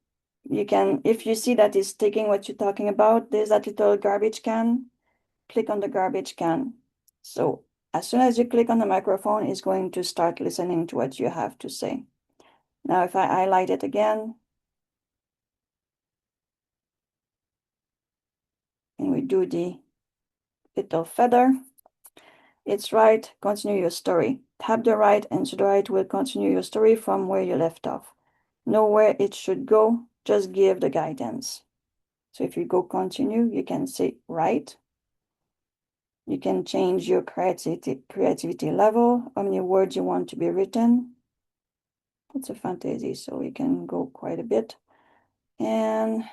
you can, if you see that it's taking what you're talking about, there's that little garbage can. Click on the garbage can. So as soon as you click on the microphone, it's going to start listening to what you have to say. Now, if I highlight it again, and we do the little feather, it's right, continue your story. Tap the right and Sudowrite will continue your story from where you left off. Know where it should go, just give the guidance. So if you go continue, you can say write. You can change your creativity level, how many words you want to be written. It's a fantasy, so we can go quite a bit. And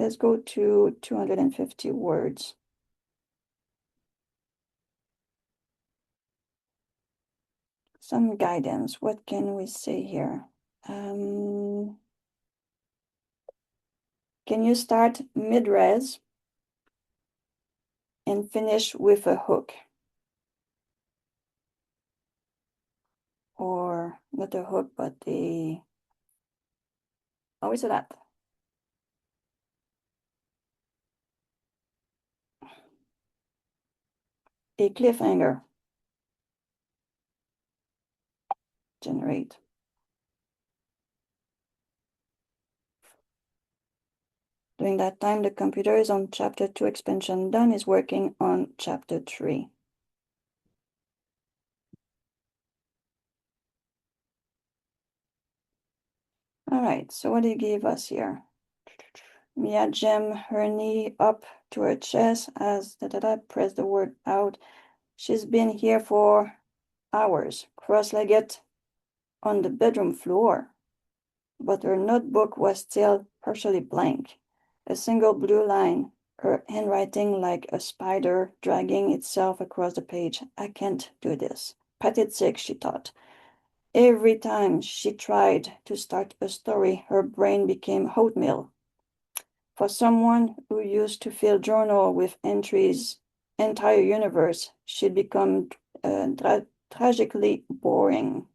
Let's go to 250 words. Some guidance. What can we say here? Can you start mid-res and finish with a hook? Or not a hook, but a, how is that? A cliffhanger. Generate. During that time, the computer is on chapter 2 expansion. Done is working on chapter 3. All right, so what do you give us here? Mia jam her knee up to her chest as press the word out. She's been here for hours, cross-legged on the bedroom floor, but her notebook was still partially blank. A single blue line, her handwriting like a spider dragging itself across the page. I can't do this. Pathétique, she thought. Every time she tried to start a story, her brain became oatmeal. For someone who used to fill journal with entries, entire universe, she'd become tragically boring.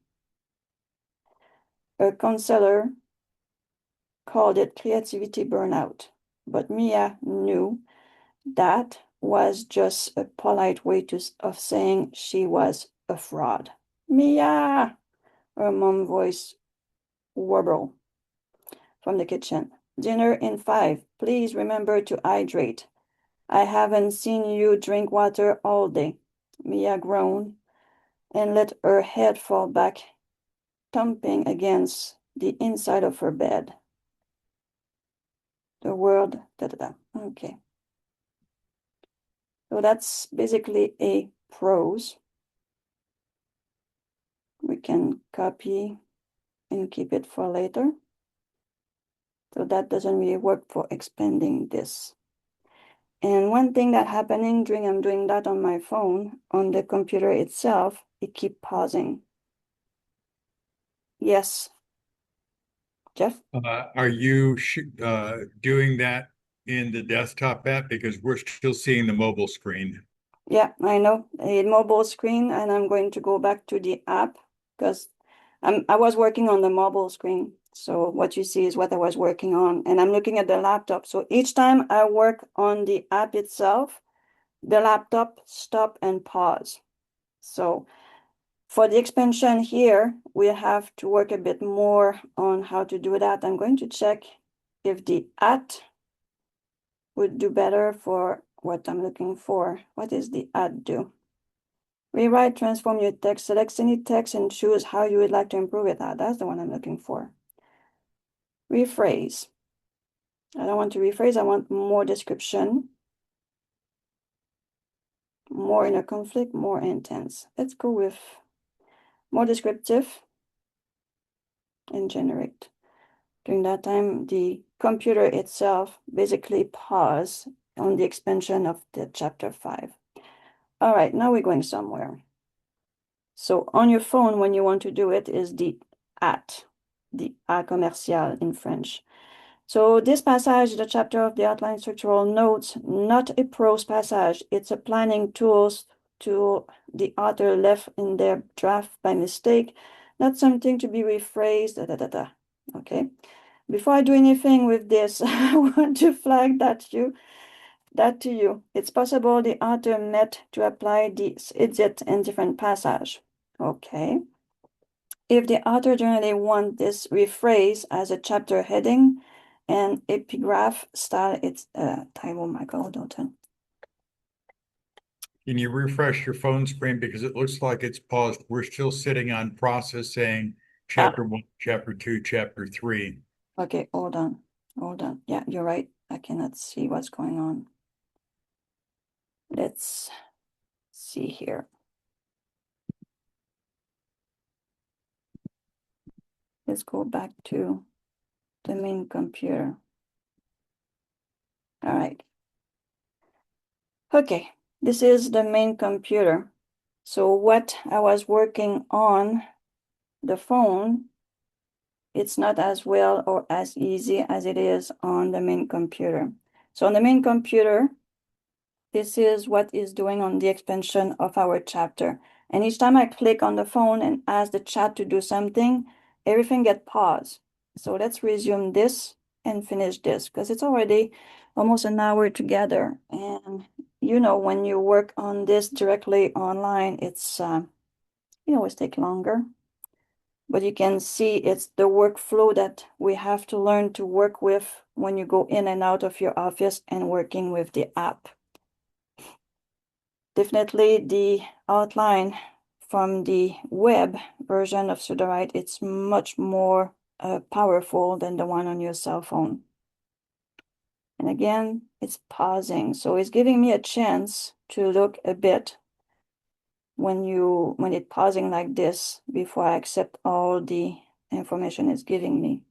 A counselor called it creativity burnout, but Mia knew that was just a polite way of saying she was a fraud. Mia, her mom voice warbled from the kitchen. Dinner in 5. Please remember to hydrate. I haven't seen you drink water all day. Mia groaned and let her head fall back, thumping against the inside of her bed. The word, Okay. So that's basically a prose. We can copy and keep it for later. So that doesn't really work for expanding this. And one thing that happening during I'm doing that on my phone, on the computer itself, it keep pausing. Yes. Jeff? Are you doing that in the desktop app? Because we're still seeing the mobile screen. Yeah, I know. A mobile screen, and I'm going to go back to the app because I was working on the mobile screen. So what you see is what I was working on, and I'm looking at the laptop. So each time I work on the app itself, the laptop stop and pause. So for the expansion here, we have to work a bit more on how to do that. I'm going to check if the @ would do better for what I'm looking for. What is the @ do? Rewrite, transform your text, select any text and choose how you would like to improve it. That's the one I'm looking for. Rephrase. I don't want to rephrase, I want more description. More inner conflict, more intense. Let's go with more descriptive and generate. During that time, the computer itself basically paused on the expansion of the chapter 5. All right, now we're going somewhere. So on your phone, when you want to do it, is the A commercial in French. So this passage, the chapter of the outline structural notes, not a prose passage. It's a planning tools to the author left in their draft by mistake, not something to be rephrased, Okay. Before I do anything with this, I want to flag that to you. It's possible the author meant to apply this idiot in different passage. Okay. If the author generally wants this rephrase as a chapter heading and epigraph style, it's title Michael Dalton. Can you refresh your phone screen because it looks like it's paused? We're still sitting on processing chapter 1, chapter 2, chapter 3. Okay, hold on. Yeah, you're right. I cannot see what's going on. Let's see here. Let's go back to the main computer. All right. Okay, this is the main computer. So what I was working on the phone, it's not as well or as easy as it is on the main computer. So on the main computer, this is what is doing on the expansion of our chapter. And each time I click on the phone and ask the chat to do something, everything gets paused. So let's resume this and finish this because it's already almost an hour together. And you know, when you work on this directly online, it's it always take longer. But you can see it's the workflow that we have to learn to work with when you go in and out of your office and working with the app. Definitely the outline from the web version of Sudowrite, it's much more powerful than the one on your cell phone. And again, it's pausing. So it's giving me a chance to look a bit when it's pausing like this before I accept all the information it's giving me.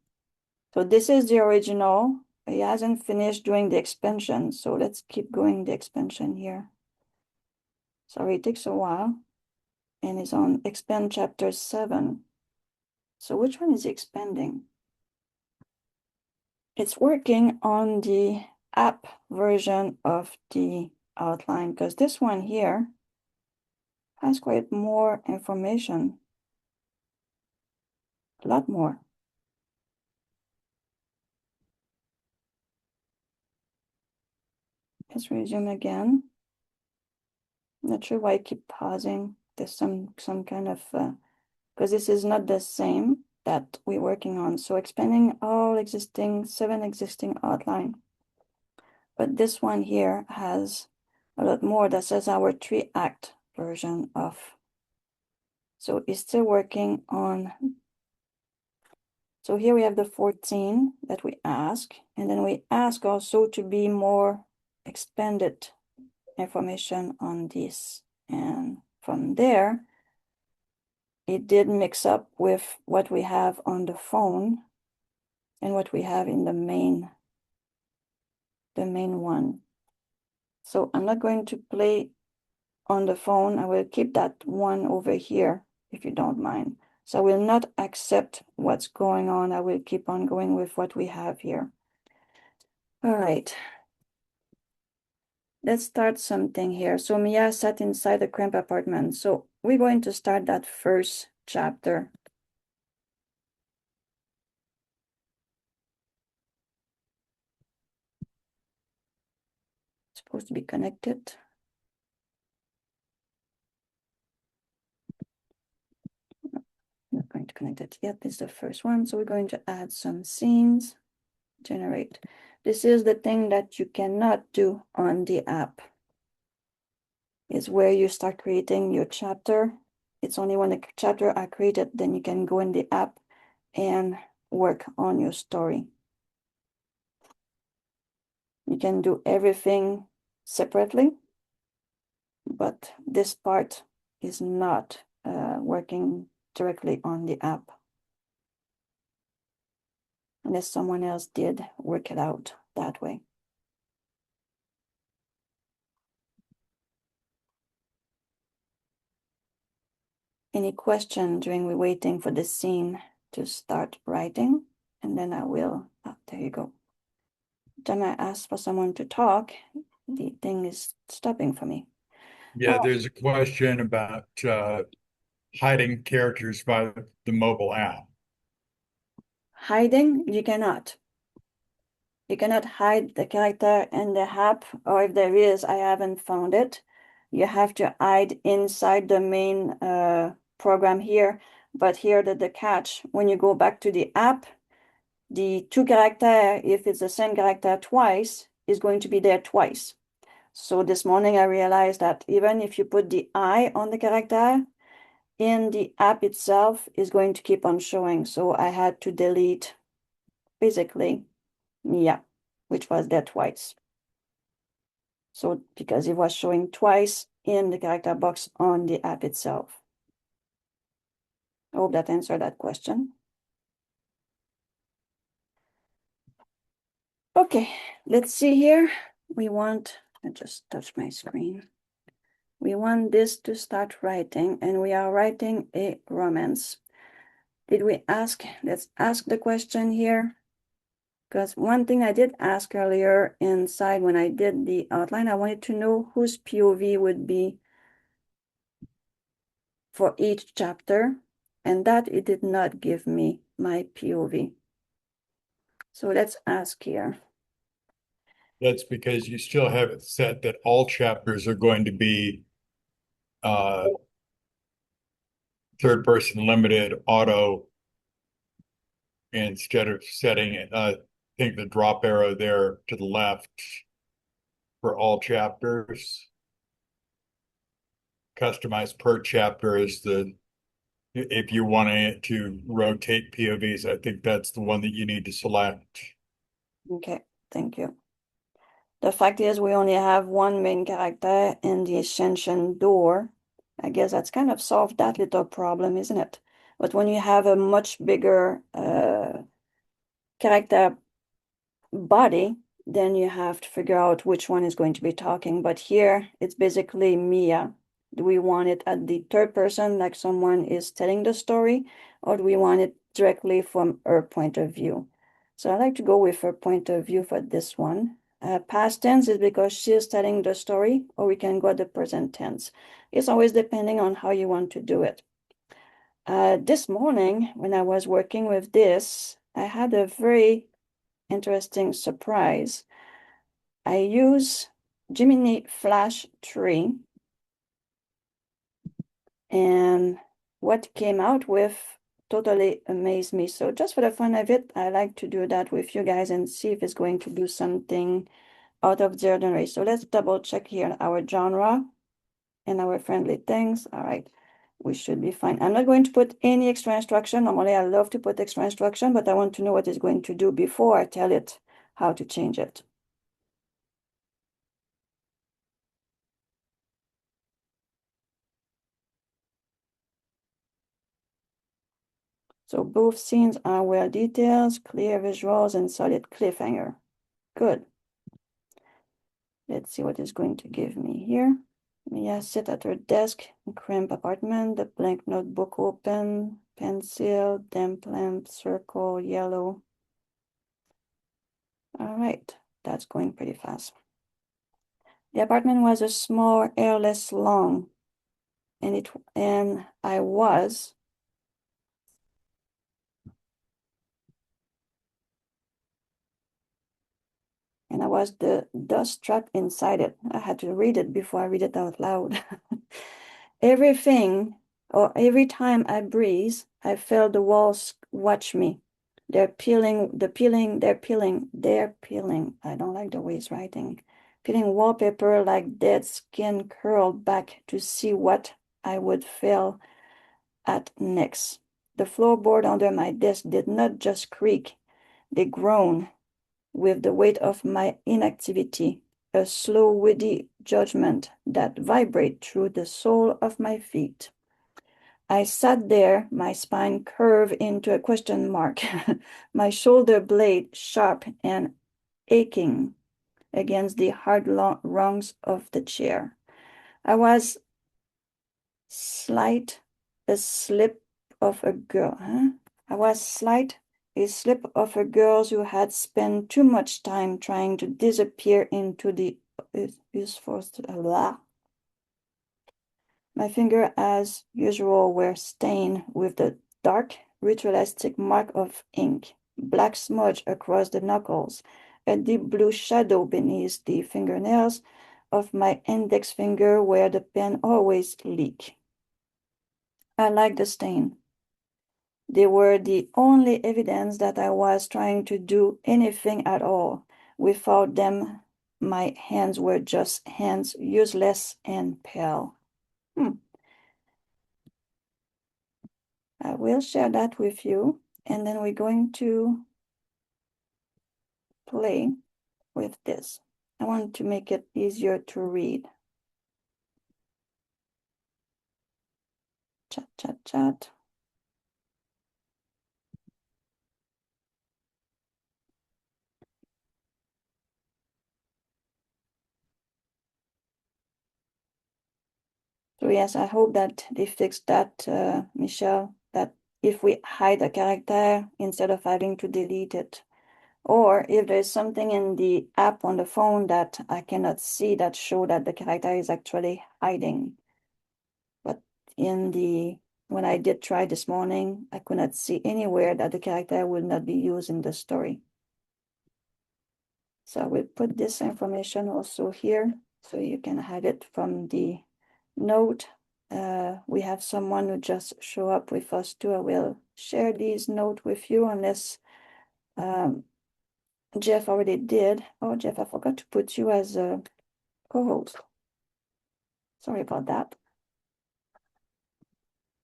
So this is the original. It hasn't finished doing the expansion. So let's keep going the expansion here. Sorry, it takes a while. And it's on expand chapter 7. So which one is expanding? It's working on the app version of the outline because this one here has quite more information, a lot more. Let's resume again. Not sure why I keep pausing. There's some kind of, because this is not the same that we're working on. So expanding all existing, 7 existing outline. But this one here has a lot more. That says our 3-act version of. So it's still working on. So here we have the 14 that we ask, and then we ask also to be more expanded information on this. And from there, it did mix up with what we have on the phone and what we have in the main one. So I'm not going to play on the phone. I will keep that one over here, if you don't mind. So I will not accept what's going on. I will keep on going with what we have here. All right. Let's start something here. So Mia sat inside the cramped apartment. So we're going to start that first chapter. It's supposed to be connected. Not going to connect it yet. This is the first one. So we're going to add some scenes. Generate. This is the thing that you cannot do on the app. Is where you start creating your chapter. It's only when the chapter are created, then you can go in the app and work on your story. You can do everything separately, but this part is not working directly on the app. Unless someone else did work it out that way. Any question during we waiting for the scene to start writing? And then I will, there you go. Then I ask for someone to talk, the thing is stopping for me. Yeah, there's a question about hiding characters by the mobile app. Hiding, you cannot. You cannot hide the character in the app, or if there is, I haven't found it. You have to hide inside the main program here. But here the catch, when you go back to the app, the 2 character, if it's the same character twice, is going to be there twice. So this morning I realized that even if you put the I on the character, in the app itself is going to keep on showing. So I had to delete basically Mia, which was there twice. So because it was showing twice in the character box on the app itself. I hope that answered that question. Okay, let's see here. We want, I just touched my screen. We want this to start writing, and we are writing a romance. Did we ask? Let's ask the question here. Because one thing I did ask earlier inside when I did the outline, I wanted to know whose POV would be for each chapter, and that it did not give me my POV. So let's ask here. That's because you still have it set that all chapters are going to be third person limited auto instead of setting it, I think the drop arrow there to the left for all chapters. Customize per chapter is if you want it to rotate POVs, I think that's the one that you need to select. Okay, thank you. The fact is we only have one main character in the ascension door. I guess that's kind of solved that little problem, isn't it? But when you have a much bigger character body, then you have to figure out which one is going to be talking. But here it's basically Mia. Do we want it at the third person, like someone is telling the story, or do we want it directly from her point of view? So I like to go with her point of view for this one. Past tense is because she is telling the story, or we can go at the present tense. It's always depending on how you want to do it. This morning, when I was working with this, I had a very interesting surprise. I use Gemini Flash 3, and what came out with totally amazed me. So just for the fun of it, I like to do that with you guys and see if it's going to do something out of the ordinary. So let's double check here our genre and our friendly things. All right, we should be fine. I'm not going to put any extra instruction. Normally I love to put extra instruction, but I want to know what it's going to do before I tell it how to change it. So both scenes are well detailed, clear visuals, and solid cliffhanger. Good. Let's see what it's going to give me here. Mia sit at her desk in cramped apartment, the blank notebook open, pencil, damp lamp, circle, yellow. All right, that's going pretty fast. The apartment was a small, airless lawn, and I was the dust trap inside it. I had to read it before I read it out loud. Every time I breathe, I feel the walls watch me. They're peeling. I don't like the way it's writing. Peeling wallpaper like dead skin curled back to see what I would feel at next. The floorboard under my desk did not just creak, they groaned with the weight of my inactivity, a slow, witty judgment that vibrated through the sole of my feet. I sat there, my spine curved into a question mark, my shoulder blade sharp and aching against the hard rungs of the chair. I was a slip of a girl. I was a slip of a girl who had spent too much time trying to disappear into the useful. My fingers, as usual, were stained with the dark, ritualistic mark of ink, black smudge across the knuckles, a deep blue shadow beneath the fingernails of my index finger where the pen always leaked. I liked the stain. They were the only evidence that I was trying to do anything at all. Without them, my hands were just hands, useless and pale. I will share that with you, and then we're going to play with this. I want to make it easier to read. Chat, chat, chat. So yes, I hope that they fixed that, Michelle, that if we hide a character instead of having to delete it, or if there's something in the app on the phone that I cannot see that show that the character is actually hiding. But when I did try this morning, I could not see anywhere that the character will not be used in the story. So I will put this information also here so you can have it from the note. We have someone who just show up with us too. I will share these note with you unless Jeff already did. Oh, Jeff, I forgot to put you as a co-host. Sorry about that.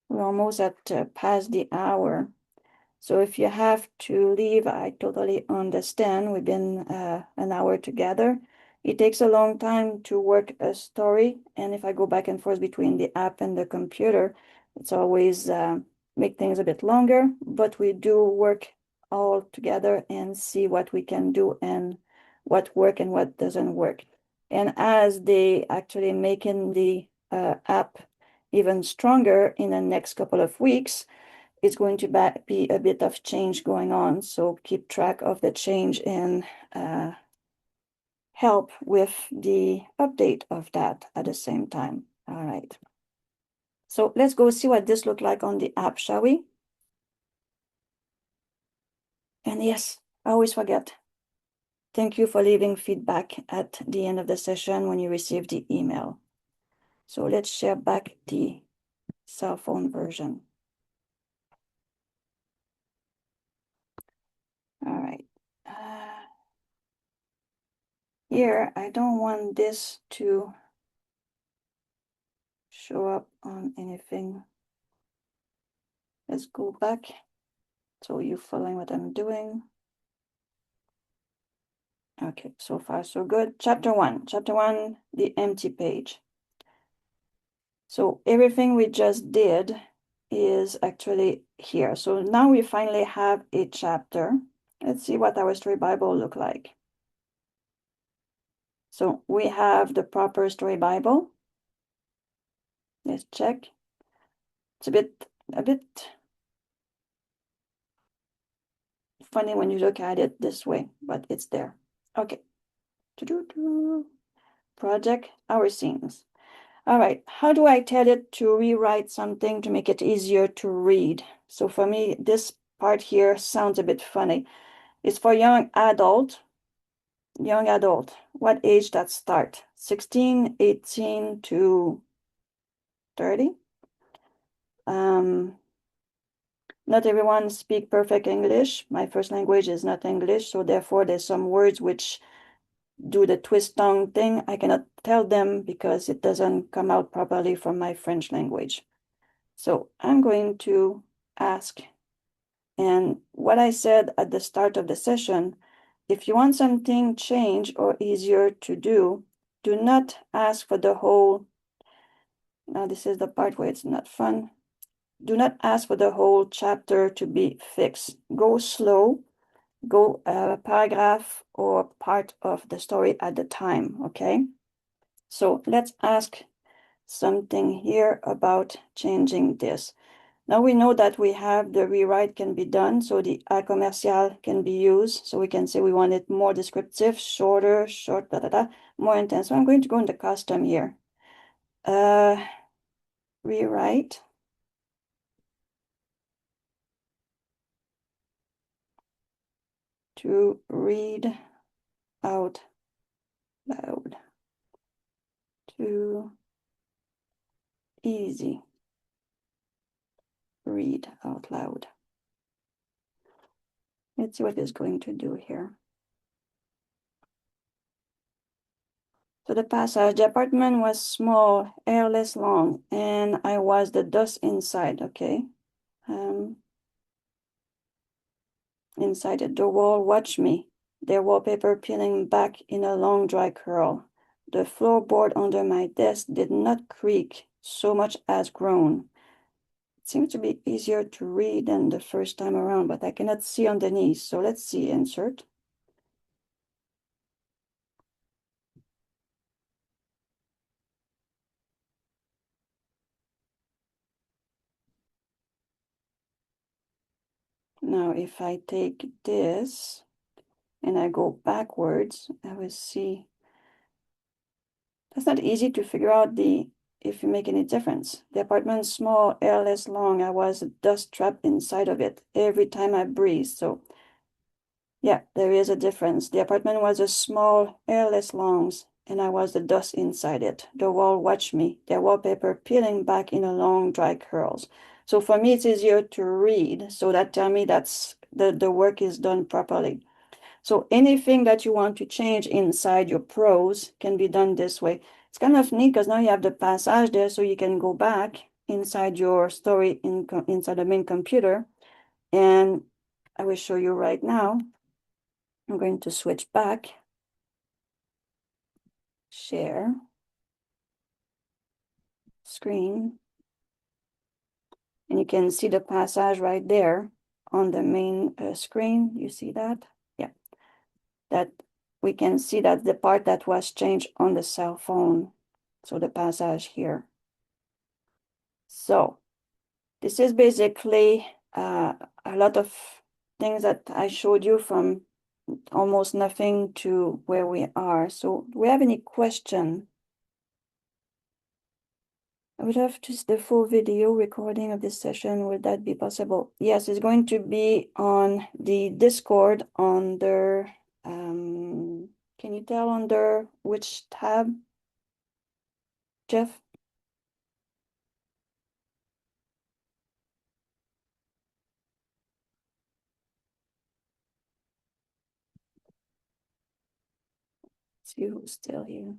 We're almost at past the hour. So if you have to leave, I totally understand. We've been an hour together. It takes a long time to work a story. And if I go back and forth between the app and the computer, it's always make things a bit longer, but we do work all together and see what we can do and what work and what doesn't work. And as they actually making the app even stronger in the next couple of weeks, it's going to be a bit of change going on. So keep track of the change and help with the update of that at the same time. All right. So let's go see what this looked like on the app, shall we? And yes, I always forget. Thank you for leaving feedback at the end of the session when you receive the email. So let's share back the cell phone version. All right. Here, I don't want this to show up on anything. Let's go back. So you're following what I'm doing. Okay, so far so good. Chapter one, the empty page. So everything we just did is actually here. So now we finally have a chapter. Let's see what our story Bible look like. So we have the proper story Bible. Let's check. It's a bit funny when you look at it this way, but it's there. Okay. Project our scenes. All right, how do I tell it to rewrite something to make it easier to read? So for me, this part here sounds a bit funny. It's for young adult. What age that start? 16, 18 to 30? Not everyone speak perfect English. My first language is not English, so therefore there's some words which do the twist tongue thing. I cannot tell them because it doesn't come out properly from my French language. So I'm going to ask, and what I said at the start of the session, if you want something changed or easier to do not ask for the whole, now this is the part where it's not fun. Do not ask for the whole chapter to be fixed. Go slow, go a paragraph or part of the story at a time, okay? So let's ask something here about changing this. Now we know that we have the rewrite can be done, so the a commercial can be used. So we can say we want it more descriptive, shorter, more intense. So I'm going to go in the custom here. Rewrite. To read out loud. To easy. Read out loud. Let's see what it's going to do here. So the passage, the apartment was small, airless long, and I was the dust inside, okay? Inside the wall, watch me. Their wallpaper peeling back in a long dry curl. The floorboard under my desk did not creak so much as groan. It seems to be easier to read than the first time around, but I cannot see underneath. So let's see, insert. Now, if I take this and I go backwards, I will see that's not easy to figure out if you make any difference. The apartment's small, airless long. I was dust trapped inside of it every time I breathed. So yeah, there is a difference. The apartment was a small, airless lungs, and I was the dust inside it. The wall watched me, their wallpaper peeling back in a long, dry curls. So for me, it's easier to read. So that tell me that's the work is done properly. So anything that you want to change inside your prose can be done this way. It's kind of neat because now you have the passage there, so you can go back inside your story inside the main computer. And I will show you right now. I'm going to switch back, share, screen, and you can see the passage right there on the main screen. You see that? Yeah, that we can see that the part that was changed on the cell phone. So the passage here. So this is basically a lot of things that I showed you from almost nothing to where we are. So do we have any question? I would have just the full video recording of this session. Would that be possible? Yes, it's going to be on the Discord under, can you tell under which tab, Jeff? Let's see who's still here.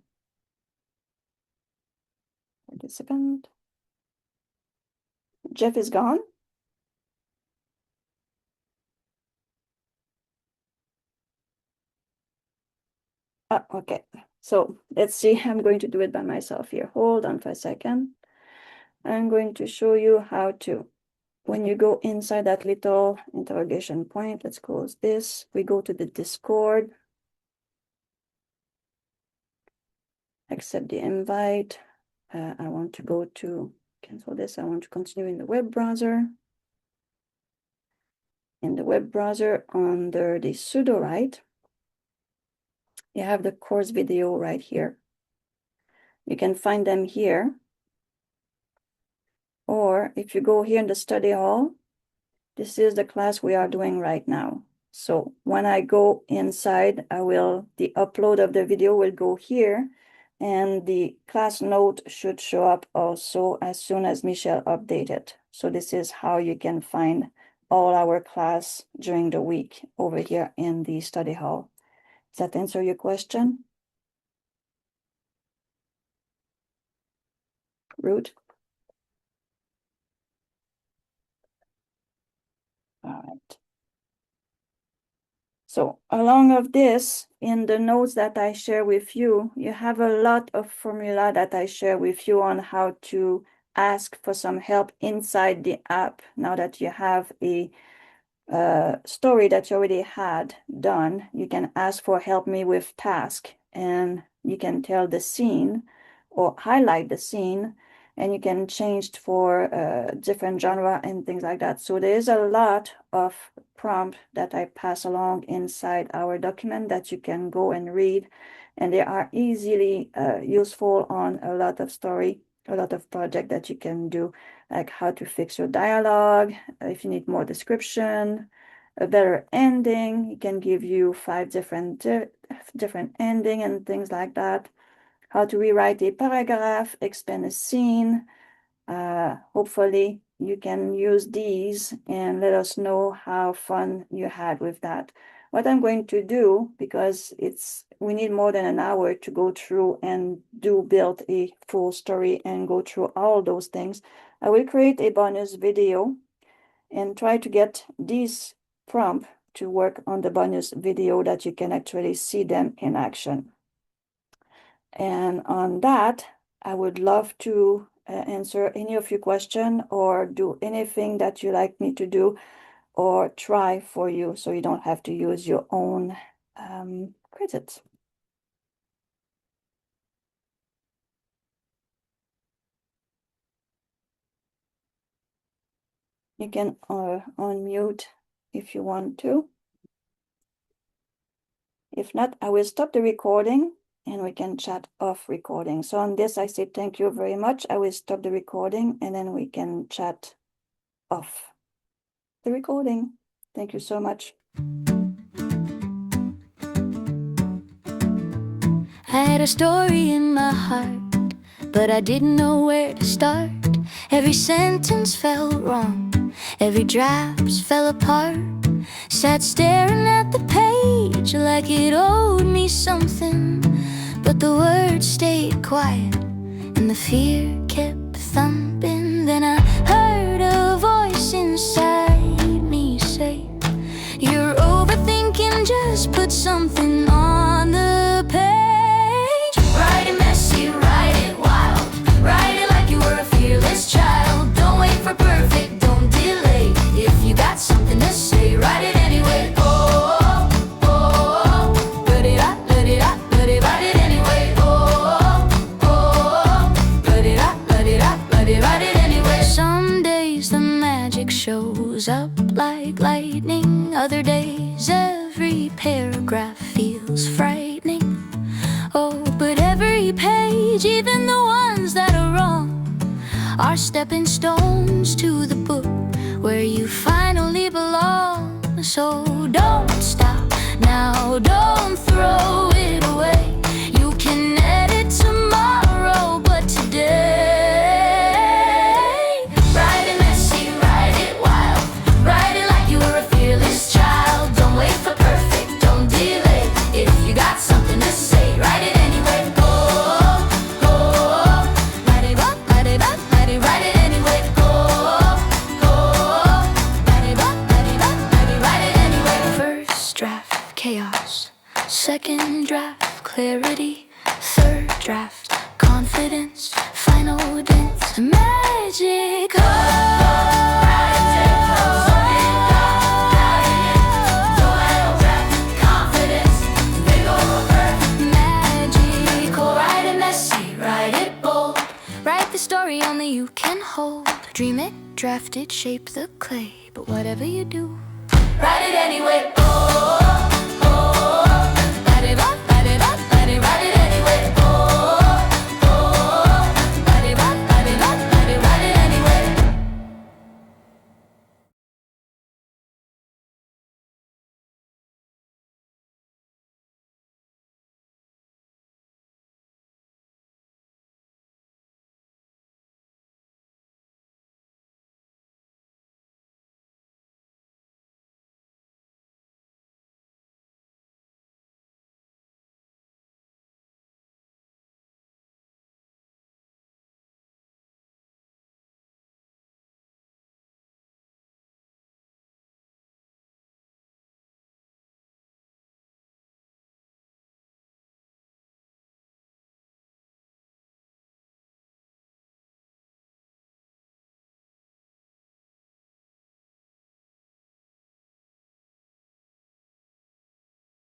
Participant. Jeff is gone? Ah, okay. So let's see. I'm going to do it by myself here. Hold on for a second. I'm going to show you how to, when you go inside that little interrogation point, let's close this. We go to the Discord. Accept the invite. I want to go to cancel this. I want to continue in the web browser. In the web browser under the Sudowrite, you have the course video right here. You can find them here. Or if you go here in the study hall, this is the class we are doing right now. So when I go inside, the upload of the video will go here, and the class note should show up also as soon as Michelle updates it. So this is how you can find all our class during the week over here in the study hall. Does that answer your question? Ruth? All right. So along of this, in the notes that I share with you, you have a lot of formula that I share with you on how to ask for some help inside the app now that you have a story that you already had done. You can ask for help me with task, and you can tell the scene or highlight the scene, and you can change for different genre and things like that. So there is a lot of prompt that I pass along inside our document that you can go and read, and they are easily useful on a lot of story, a lot of project that you can do, like how to fix your dialogue, if you need more description, a better ending. It can give you 5 different ending and things like that. How to rewrite a paragraph, expand a scene. Hopefully you can use these and let us know how fun you had with that. What I'm going to do, because we need more than an hour to go through and build a full story and go through all those things, I will create a bonus video and try to get these prompts to work on the bonus video that you can actually see them in action. And on that, I would love to answer any of your questions or do anything that you like me to do or try for you, so you don't have to use your own credits. You can unmute if you want to. If not, I will stop the recording and we can chat off recording. So on this, I say thank you very much. I will stop the recording and then we can chat off the recording. Thank you so much. I had a story in my heart, but I didn't know where to start. Every sentence felt wrong, every draft fell apart. Sat staring at the page like it owed me something, but the words stayed quiet and the fear kept thumping. Then I heard a voice inside me say, "You're overthinking, just put something on the page. Write it messy, write it wild, write it like you were a fearless child. Don't wait for perfect, don't delay. If you got something to say, write it anyway. Oh, oh, oh, let it out, let it out, let it write it anyway. Oh, oh, oh, let it out, let it out, let it write it anyway." Some days the magic shows up like lightning. Other days every paragraph feels frightening. Oh, but every page, even the ones that are wrong, are stepping stones to the book where you finally belong. So don't stop now, don't throw it away. You can edit tomorrow, but today, write it messy, write it wild, write it like you were a fearless child. Don't wait for perfect, don't delay. If you got something to say, write it anyway. Oh, oh, oh, write it up, write it up, write it anyway. Oh, oh, oh, write it up, write it up, write it anyway. First draft, chaos. Second draft, clarity. Third draft, confidence. Final dance, magic. Magical, write it messy, write it bold. Write the story only you can hold. Dream it, draft it, shape the clay. But whatever you do, write it anyway. Oh.